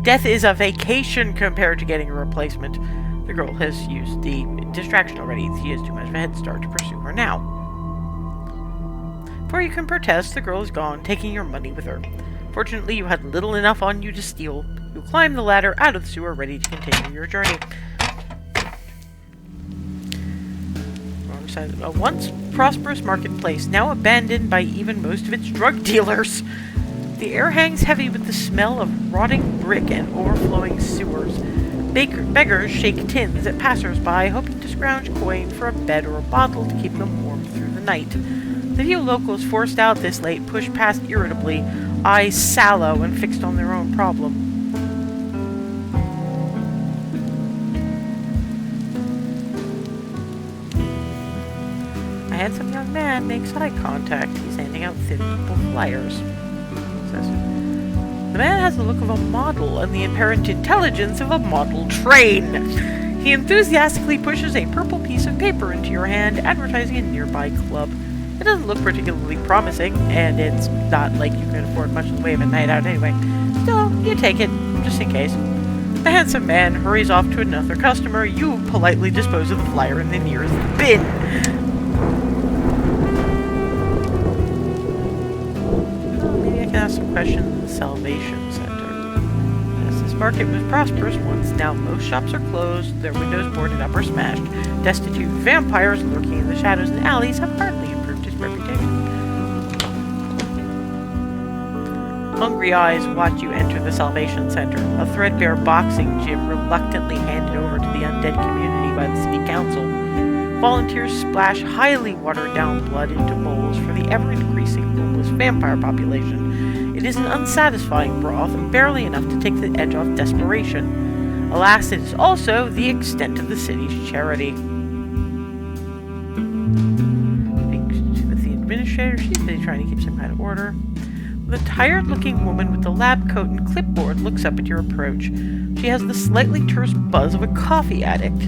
Death is a vacation compared to getting a replacement. The girl has used the distraction already. He has too much of a head start to pursue her now. Before you can protest, the girl is gone, taking your money with her. Fortunately, you had little enough on you to steal. You climb the ladder out of the sewer, ready to continue your journey. Wrong side. A once prosperous marketplace, now abandoned by even most of its drug dealers. The air hangs heavy with the smell of rotting brick and overflowing sewers. Beggars shake tins at passers-by, hoping to scrounge coin for a bed or a bottle to keep them warm through the night. The few locals forced out this late push past irritably, eyes sallow and fixed on their own problem. A handsome young man makes eye contact. He's handing out thin purple flyers. The man has the look of a model and the apparent intelligence of a model train. He enthusiastically pushes a purple piece of paper into your hand, advertising a nearby club. It doesn't look particularly promising, and it's not like you can afford much in the way of a night out anyway. Still, you take it, just in case. The handsome man hurries off to another customer. You politely dispose of the flyer in the nearest bin. Maybe I can ask some questions in the Salvation Center. Yes, this market was prosperous once. Now most shops are closed, their windows boarded up or smashed. Destitute vampires lurking in the shadows and alleys have hardly improved his reputation. Hungry eyes watch you enter the Salvation Center, a threadbare boxing gym reluctantly handed over to the undead community by the city council. Volunteers splash highly watered-down blood into bowls for the ever-increasing homeless vampire population. It is an unsatisfying broth and barely enough to take the edge off desperation. Alas, it is also the extent of the city's charity. With the administrator, she's busy trying to keep some kind of order. The tired-looking woman with the lab coat and clipboard looks up at your approach. She has the slightly terse buzz of a coffee addict.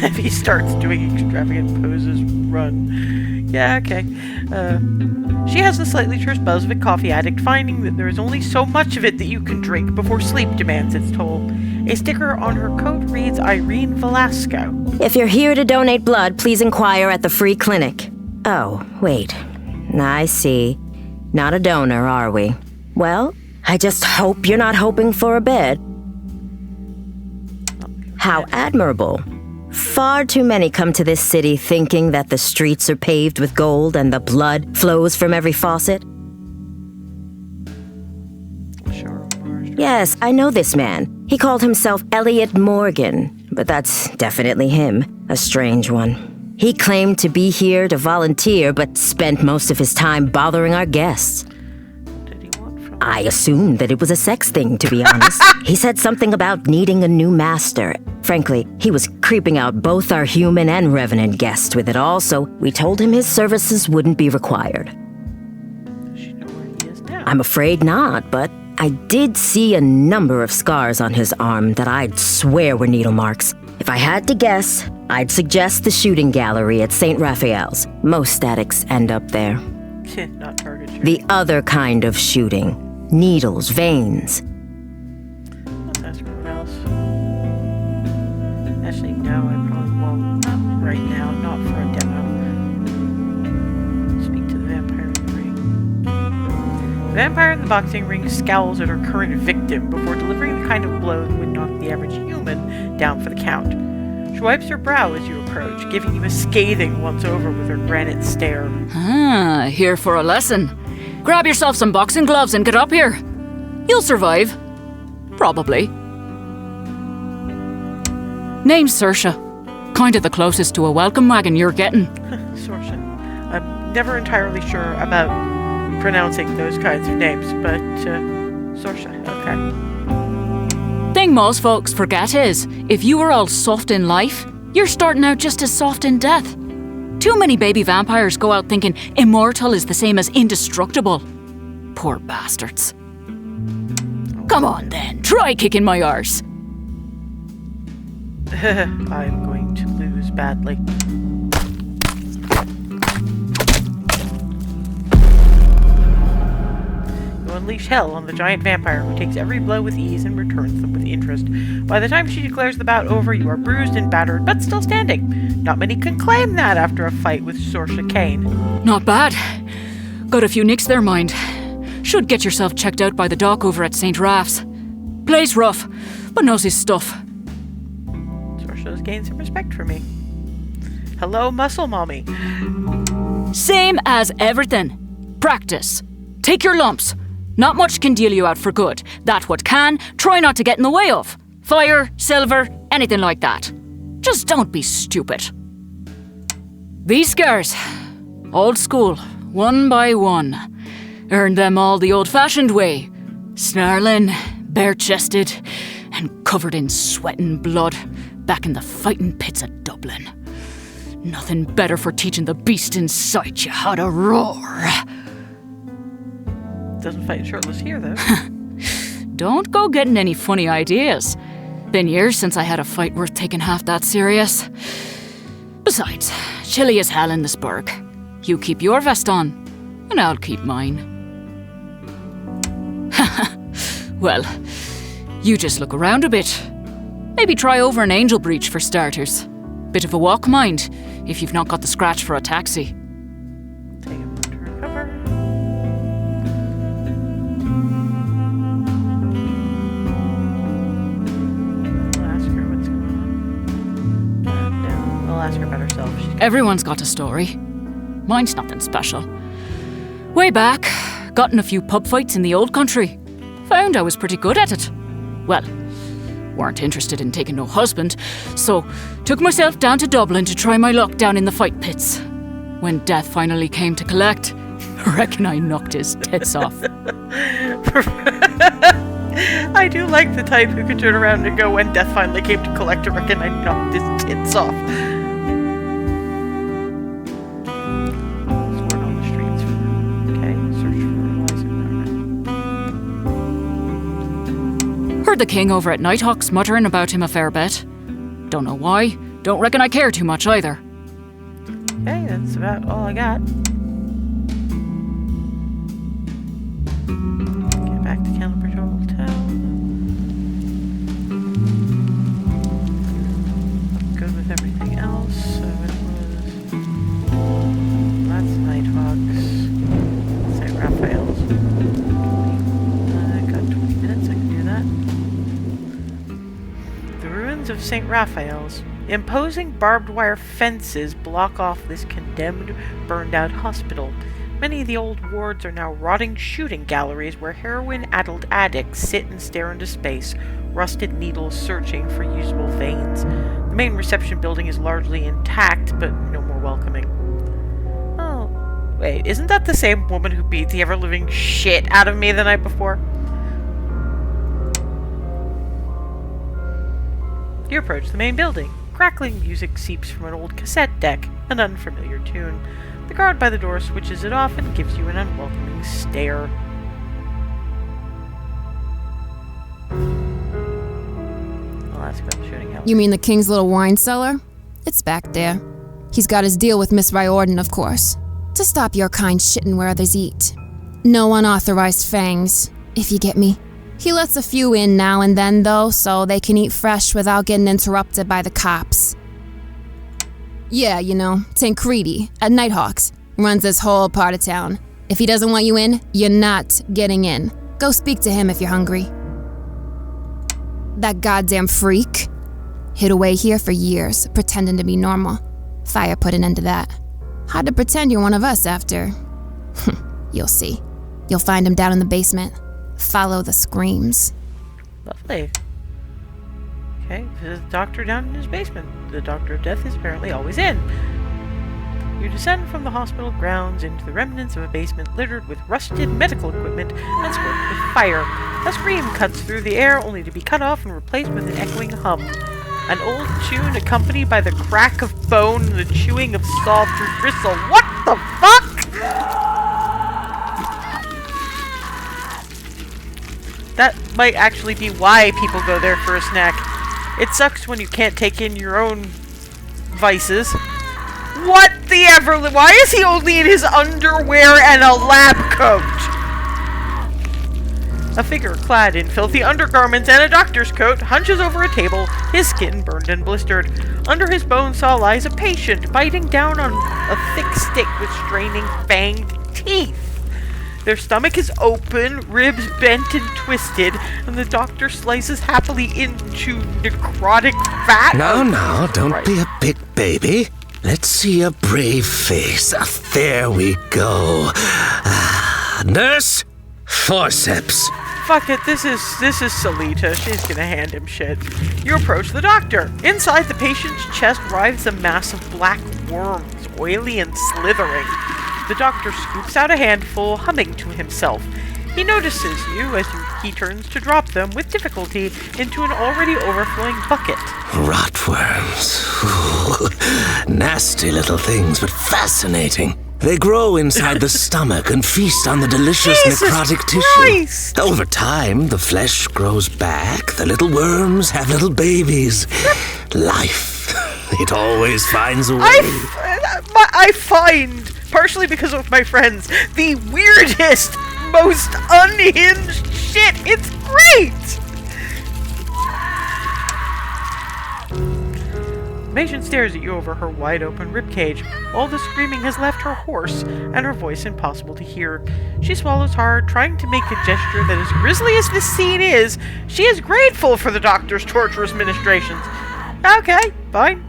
If he starts doing extravagant poses, run. Yeah, okay. She has the slightly terse buzz of a coffee addict, finding that there is only so much of it that you can drink before sleep demands its toll. A sticker on her coat reads Irene Velasco. If you're here to donate blood, please inquire at the free clinic. Oh, wait. I see. Not a donor, are we? Well, I just hope you're not hoping for a bed. How admirable. Far too many come to this city thinking that the streets are paved with gold and the blood flows from every faucet. Yes, I know this man. He called himself Elliot Morgan, but that's definitely him. A strange one. He claimed to be here to volunteer, but spent most of his time bothering our guests. I assumed that it was a sex thing, to be honest. He said something about needing a new master. Frankly, he was creeping out both our human and revenant guests with it all, so we told him his services wouldn't be required. Does she know where he is now? I'm afraid not, but I did see a number of scars on his arm that I'd swear were needle marks. If I had to guess, I'd suggest the shooting gallery at St. Raphael's. Most addicts end up there. Not target shooting. The other kind of shooting. Needles, veins. Let's ask everyone else. Actually, no, I probably won't. Not right now, not for a demo. Speak to the vampire in the ring. The vampire in the boxing ring scowls at her current victim before delivering the kind of blow that would knock the average human down for the count. She wipes her brow as you approach, giving you a scathing once-over with her granite stare. Ah, here for a lesson. Grab yourself some boxing gloves and get up here. You'll survive. Probably. Name's Saoirse. Kinda the closest to a welcome wagon you're getting. Saoirse. I'm never entirely sure about pronouncing those kinds of names, but, Saoirse, okay. Thing most folks forget is, if you were all soft in life, you're starting out just as soft in death. Too many baby vampires go out thinking immortal is the same as indestructible. Poor bastards. Come on then, try kicking my arse. I'm going to lose badly. You unleash hell on the giant vampire, who takes every blow with ease and returns them with interest. By the time she declares the bout over, you are bruised and battered, but still standing. Not many can claim that after a fight with Saoirse Kane. Not bad. Got a few nicks there, mind. Should get yourself checked out by the doc over at St. Raph's. Plays rough, but knows his stuff. Saoirse has gained some respect for me. Hello, muscle mommy. Same as everything. Practice. Take your lumps. Not much can deal you out for good. That what can, try not to get in the way of. Fire, silver, anything like that. Just don't be stupid. These scars. Old school, one by one. Earned them all the old-fashioned way. Snarling, bare-chested, and covered in sweat and blood back in the fighting pits of Dublin. Nothing better for teaching the beast inside you how to roar. Doesn't fight shirtless here, though. Don't go getting any funny ideas. Been years since I had a fight worth taking half that serious. Besides, chilly as hell in this burg. You keep your vest on, and I'll keep mine. Well, you just look around a bit. Maybe try over an angel breach for starters. Bit of a walk, mind, if you've not got the scratch for a taxi. Take a moment to recover. I'll ask her what's going on. No, I'll ask her about herself. Everyone's got a story. Mine's nothing special. Way back, got in a few pub fights in the old country. Found I was pretty good at it. Well, weren't interested in taking no husband, so took myself down to Dublin to try my luck down in the fight pits. When death finally came to collect, I reckon I knocked his tits off. I do like the type who can turn around and go, when death finally came to collect, I reckon I knocked his tits off. Sworn on the streets. Okay, search for Eliza. Heard the king over at Nighthawks muttering about him a fair bit. Don't know why. Don't reckon I care too much either. Okay, that's about all I got. Get back to Counter Patrol Hotel. I'm good with everything else, so it was... That's Nighthawks. St. Raphael's. I got 20 minutes, I can do that. The ruins of St. Raphael's. Imposing barbed wire fences block off this condemned, burned-out hospital. Many of the old wards are now rotting shooting galleries where heroin-addled addicts sit and stare into space, rusted needles searching for usable veins. The main reception building is largely intact, but no more welcoming. Oh, wait, isn't that the same woman who beat the ever-living shit out of me the night before? You approach the main building. Crackling music seeps from an old cassette deck, an unfamiliar tune. The guard by the door switches it off and gives you an unwelcoming stare. I'll ask about the shooting house. You mean the king's little wine cellar? It's back there. He's got his deal with Miss Riordan, of course. To stop your kind shitting where others eat. No unauthorized fangs, if you get me. He lets a few in now and then, though, so they can eat fresh without getting interrupted by the cops. Yeah, you know, Tancredi, at Nighthawks, runs this whole part of town. If he doesn't want you in, you're not getting in. Go speak to him if you're hungry. That goddamn freak hid away here for years, pretending to be normal. Fire put an end to that. Hard to pretend you're one of us after. You'll see. You'll find him down in the basement. Follow the screams. Lovely. Okay, the doctor down in his basement. The Doctor of Death is apparently always in. You descend from the hospital grounds into the remnants of a basement littered with rusted medical equipment and scorched with fire. A scream cuts through the air only to be cut off and replaced with an echoing hum. An old tune accompanied by the crack of bone and the chewing of saw through gristle. What the fuck?! That might actually be why people go there for a snack. It sucks when you can't take in your own vices. What the ever... Why is he only in his underwear and a lab coat? A figure clad in filthy undergarments and a doctor's coat hunches over a table, his skin burned and blistered. Under his bone saw lies a patient, biting down on a thick stick with straining fanged teeth. Their stomach is open, ribs bent and twisted, and the doctor slices happily into necrotic fat. Now, don't be a big baby. Let's see a brave face. There we go. Nurse, forceps. Fuck it, this is Salita. She's gonna hand him shit. You approach the doctor. Inside the patient's chest writhes a mass of black worms, oily and slithering. The doctor scoops out a handful, humming to himself. He notices you as he turns to drop them with difficulty into an already overflowing bucket. Rotworms. Ooh, nasty little things, but fascinating. They grow inside the stomach and feast on the delicious necrotic Christ! tissue. Over time, the flesh grows back, the little worms have little babies. Life. It always finds a way. I find, partially because of my friends, the weirdest, most unhinged shit. It's great! The patient stares at you over her wide-open ribcage. All the screaming has left her hoarse, and her voice impossible to hear. She swallows hard, trying to make a gesture that, as grisly as this scene is, she is grateful for the doctor's torturous ministrations. Okay, fine.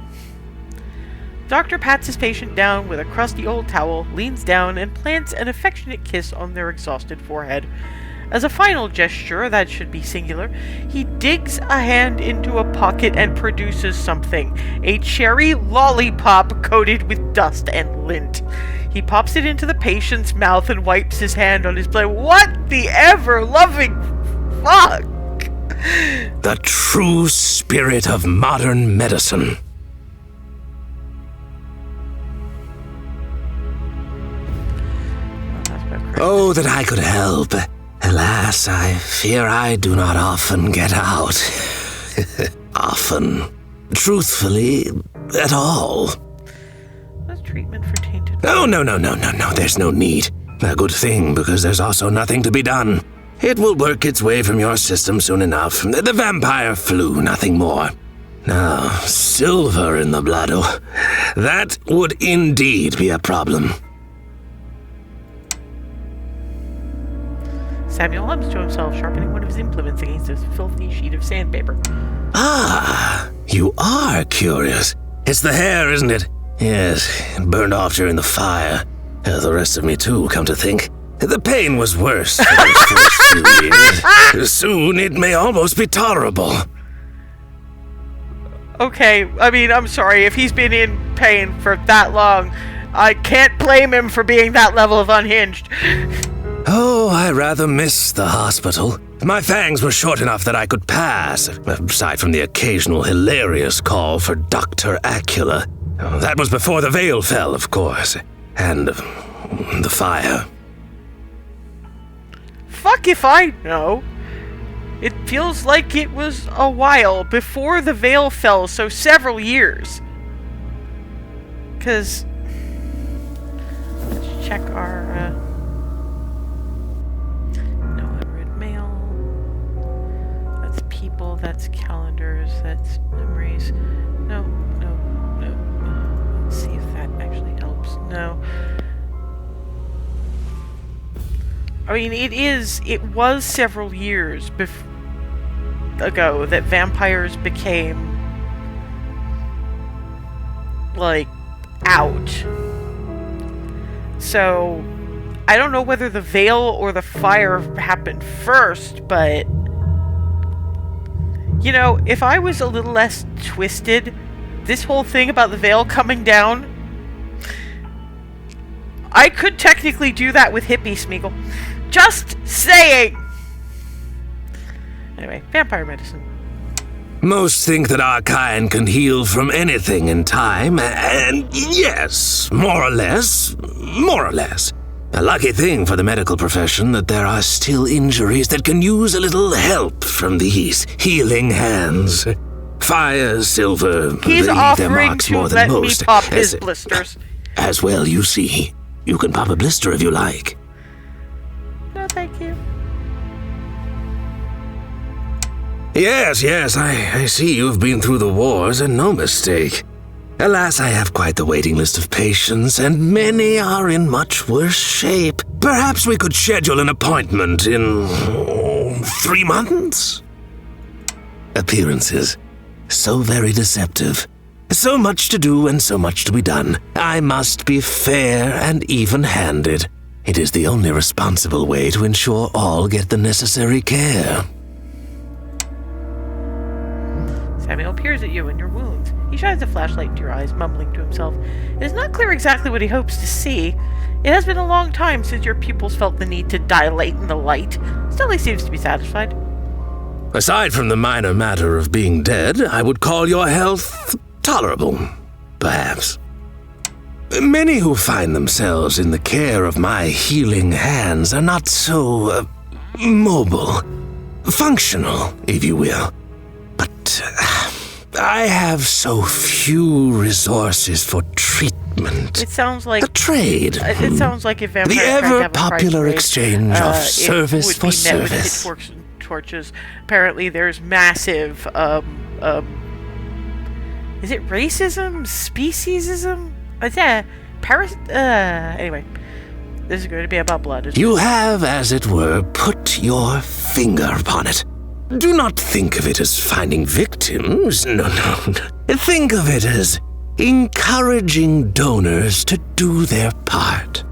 Doctor pats his patient down with a crusty old towel, leans down, and plants an affectionate kiss on their exhausted forehead. As a final gesture, that should be singular, he digs a hand into a pocket and produces something. A cherry lollipop coated with dust and lint. He pops it into the patient's mouth and wipes his hand on his blade. What the ever-loving fuck? The true spirit of modern medicine. Oh, that I could help. Alas, I fear I do not often get out. Often. Truthfully, at all. That's treatment for tainted... No, there's no need. A good thing, because there's also nothing to be done. It will work its way from your system soon enough. The vampire flu, nothing more. Now, silver in the blood, oh, that would indeed be a problem. Samuel hums to himself, sharpening one of his implements against a filthy sheet of sandpaper. Ah, you are curious. It's the hair, isn't it? Yes, it burned off during the fire. The rest of me too, come to think. The pain was worse for the first few years. Soon it may almost be tolerable. Okay, I mean, I'm sorry, if he's been in pain for that long, I can't blame him for being that level of unhinged. Oh, I rather miss the hospital. My fangs were short enough that I could pass, aside from the occasional hilarious call for Dr. Acula. That was before the veil fell, of course, and the fire. Fuck if I know. It feels like it was a while before the veil fell, so several years. 'Cause... let's check our, no unread mail. That's people, that's calendars, that's memories. No. Let's see if that actually helps. No. I mean, it was several years ago that vampires became, like, out. So, I don't know whether the veil or the fire happened first, but, you know, if I was a little less twisted, this whole thing about the veil coming down, I could technically do that with hippie Smeagol. Just saying! Anyway, vampire medicine. Most think that our kind can heal from anything in time, and yes, more or less. A lucky thing for the medical profession that there are still injuries that can use a little help from these healing hands. Fire, silver, he's they leave their offering marks to more than let most. me pop his blisters. As well, you see. You can pop a blister if you like. No, thank you. Yes, I see you've been through the wars, and no mistake. Alas, I have quite the waiting list of patients, and many are in much worse shape. Perhaps we could schedule an appointment in 3 months? Appearances. So very deceptive. So much to do and so much to be done. I must be fair and even-handed. It is the only responsible way to ensure all get the necessary care. Samuel peers at you and your wounds. He shines a flashlight into your eyes, mumbling to himself. It is not clear exactly what he hopes to see. It has been a long time since your pupils felt the need to dilate in the light. Still, he seems to be satisfied. Aside from the minor matter of being dead, I would call your health tolerable, perhaps. Many who find themselves in the care of my healing hands are not so mobile, functional, if you will. But I have so few resources for treatment. It sounds like a trade. It sounds like if vampires the ever-popular exchange of service for service. With pitchforks and torches. Apparently, there's massive. Is it racism? Speciesism? Anyway, this is going to be about blood. You have, as it were, put your finger upon it. Do not think of it as finding victims. No. Think of it as encouraging donors to do their part.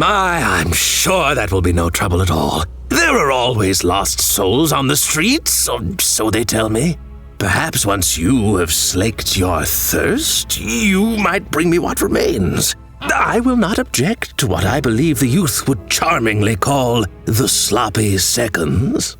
I'm sure that will be no trouble at all. There are always lost souls on the streets, or so they tell me. Perhaps once you have slaked your thirst, you might bring me what remains. I will not object to what I believe the youth would charmingly call the sloppy seconds.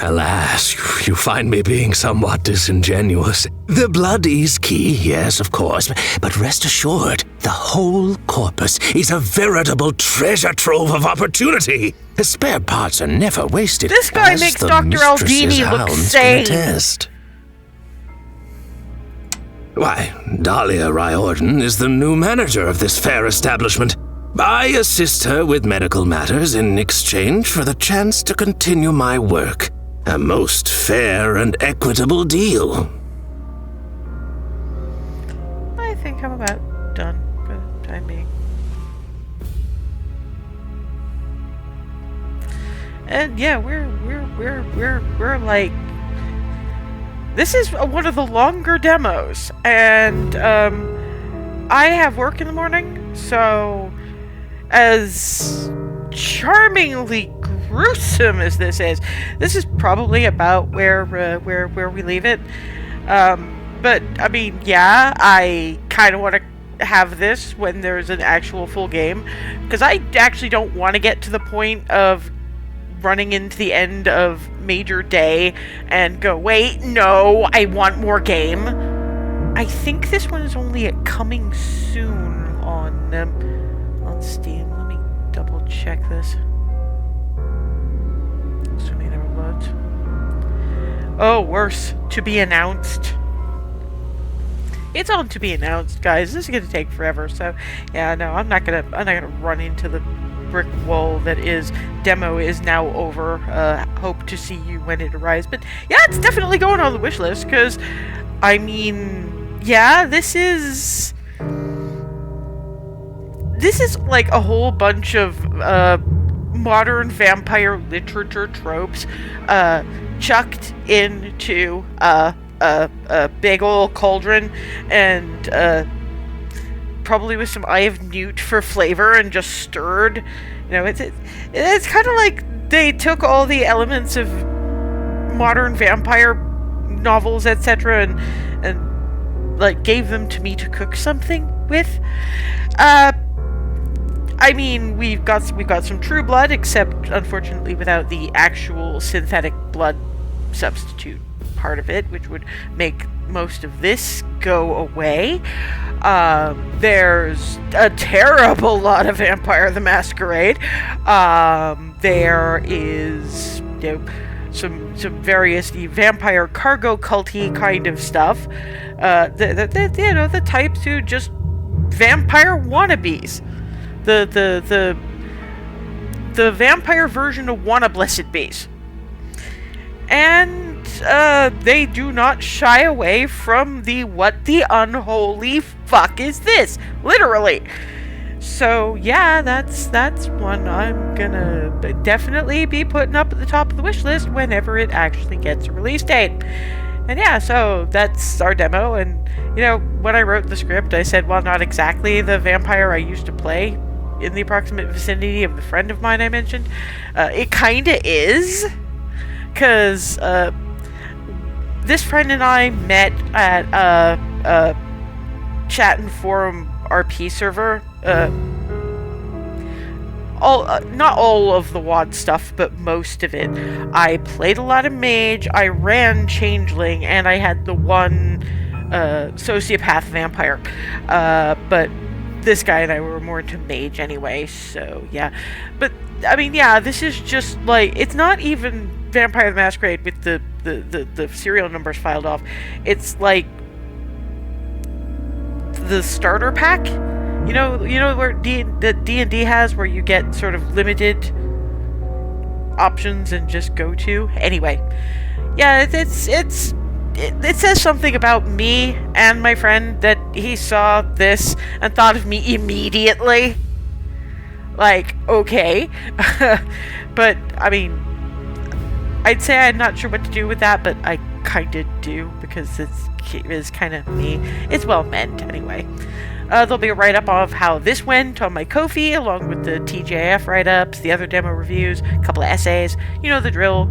Alas, you find me being somewhat disingenuous. The blood is key, yes, of course, but rest assured, the whole corpus is a veritable treasure trove of opportunity. The spare parts are never wasted. This guy makes Dr. Aldini look sane. Why, Dahlia Riordan is the new manager of this fair establishment. I assist her with medical matters in exchange for the chance to continue my work. A most fair and equitable deal. I think I'm about done for the time being. And yeah, we're like, this is one of the longer demos, and I have work in the morning, so as charmingly gruesome as this is probably about where we leave it. But I mean, yeah, I kind of want to have this when there's an actual full game, because I actually don't want to get to the point of running into the end of Major Day and go, wait, no, I want more game. I think this one is only coming soon on Steam. Let me double check this. Assuming it never loads. Oh, worse. To be announced. It's on to be announced, guys. This is gonna take forever. So, yeah, no, I'm not gonna run into the brick wall that is demo is now over. Hope to see you when it arrives. But yeah, it's definitely going on the wish list, because I mean, yeah, this is like a whole bunch of modern vampire literature tropes chucked into a big old cauldron, and probably with some Eye of Newt for flavor, and just stirred. You know, it's kind of like they took all the elements of modern vampire novels, etc., and like gave them to me to cook something with. I mean, we've got some True Blood, except unfortunately without the actual synthetic blood substitute part of it, which would make most of this go away. There's a terrible lot of Vampire the Masquerade. There is, you know, some various vampire cargo culty kind of stuff. The types who just vampire wannabes. The vampire version of Wanna Blessed Bees. And they do not shy away from the what the unholy fuck is this? Literally. So yeah, that's one I'm gonna definitely be putting up at the top of the wish list whenever it actually gets a release date. And yeah, so that's our demo. And you know, when I wrote the script, I said, well, not exactly the vampire I used to play in the approximate vicinity of the friend of mine I mentioned. It kinda is, because this friend and I met at a chat and forum RP server. Not all of the WoD stuff, but most of it. I played a lot of mage, I ran changeling, and I had the one sociopath vampire. But this guy and I were more into mage anyway, so yeah. But I mean, yeah, this is just like, it's not even Vampire the Masquerade with the serial numbers filed off. It's like the starter pack. You know where D&D has, where you get sort of limited options and just go to. Anyway, yeah, it says something about me and my friend that he saw this and thought of me immediately. Like, okay. But I mean, I'd say I'm not sure what to do with that, but I kind of do, because it is kind of me. It's well meant, anyway. There'll be a write-up of how this went on my Ko-fi, along with the TJF write-ups, the other demo reviews, a couple of essays. You know the drill,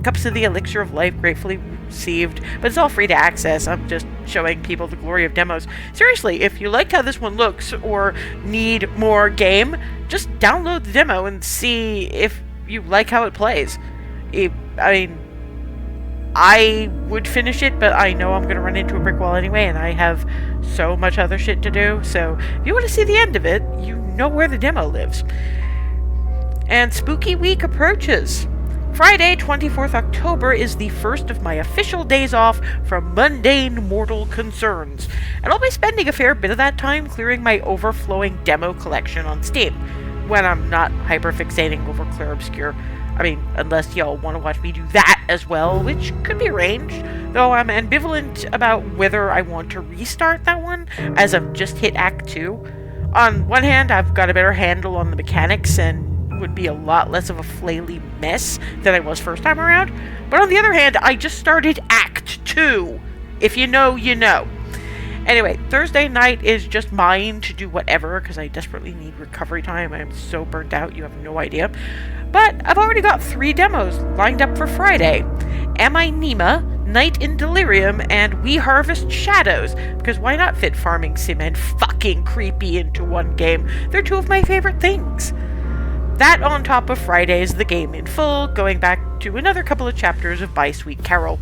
cups of the elixir of life gratefully received, but it's all free to access. I'm just showing people the glory of demos. Seriously, if you liked how this one looks, or need more game, just download the demo and see if you like how it plays. I would finish it, but I know I'm going to run into a brick wall anyway, and I have so much other shit to do, so if you want to see the end of it, you know where the demo lives. And Spooky Week approaches. Friday, 24th October, is the first of my official days off from mundane mortal concerns, and I'll be spending a fair bit of that time clearing my overflowing demo collection on Steam, when I'm not hyperfixating over Clear Obscure. Unless y'all want to watch me do that as well, which could be arranged, though I'm ambivalent about whether I want to restart that one, as I've just hit Act 2. On one hand, I've got a better handle on the mechanics and would be a lot less of a flaily mess than I was first time around, but on the other hand, I just started Act 2. If you know, you know. Anyway, Thursday night is just mine to do whatever, because I desperately need recovery time. I am so burnt out, you have no idea. But I've already got 3 demos lined up for Friday. Am I Nima, Night in Delirium, and We Harvest Shadows, because why not fit farming sim and fucking creepy into one game? They're 2 of my favorite things. That on top of Friday's The Game in Full, going back to another couple of chapters of By Sweet Carol.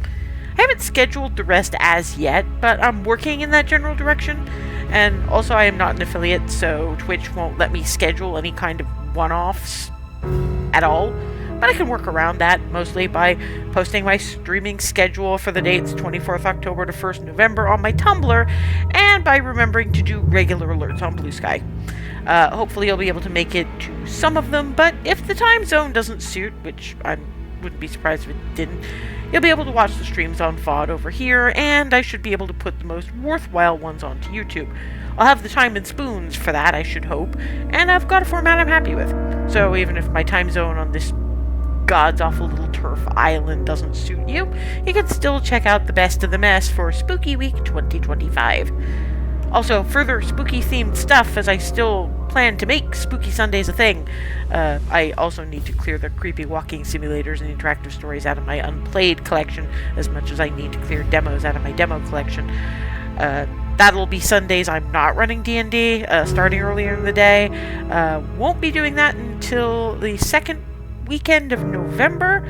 I haven't scheduled the rest as yet, but I'm working in that general direction, and also I am not an affiliate, so Twitch won't let me schedule any kind of one-offs at all, but I can work around that, mostly by posting my streaming schedule for the dates 24th October to 1st November on my Tumblr, and by remembering to do regular alerts on Blue Sky. Hopefully you'll be able to make it to some of them, but if the time zone doesn't suit, which I wouldn't be surprised if it didn't, you'll be able to watch the streams on VOD over here, and I should be able to put the most worthwhile ones onto YouTube. I'll have the time and spoons for that, I should hope, and I've got a format I'm happy with. So even if my time zone on this god's-awful little turf island doesn't suit you, you can still check out the best of the mess for Spooky Week 2025. Also, further spooky-themed stuff, as I still plan to make Spooky Sundays a thing. I also need to clear the creepy walking simulators and interactive stories out of my unplayed collection, as much as I need to clear demos out of my demo collection. That'll be Sundays I'm not running D&D, starting earlier in the day. Won't be doing that until the second weekend of November,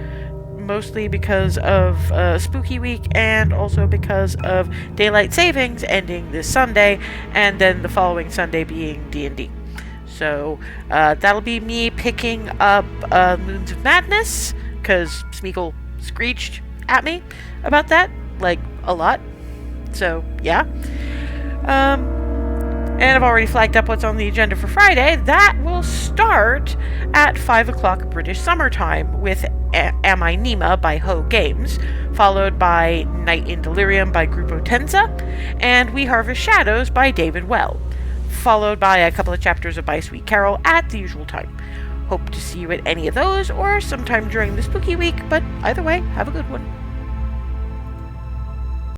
mostly because of Spooky Week, and also because of Daylight Savings ending this Sunday, and then the following Sunday being D&D. So that'll be me picking up Moons of Madness, because Smeagol screeched at me about that, like, a lot. So, yeah. And I've already flagged up what's on the agenda for Friday. That will start at 5 o'clock British summertime with Am I Nima by Ho Games, followed by Night in Delirium by Grupo Tenza, and We Harvest Shadows by David Well, followed by a couple of chapters of By Sweet Carol at the usual time. Hope to see you at any of those, or sometime during the Spooky Week, but either way, have a good one.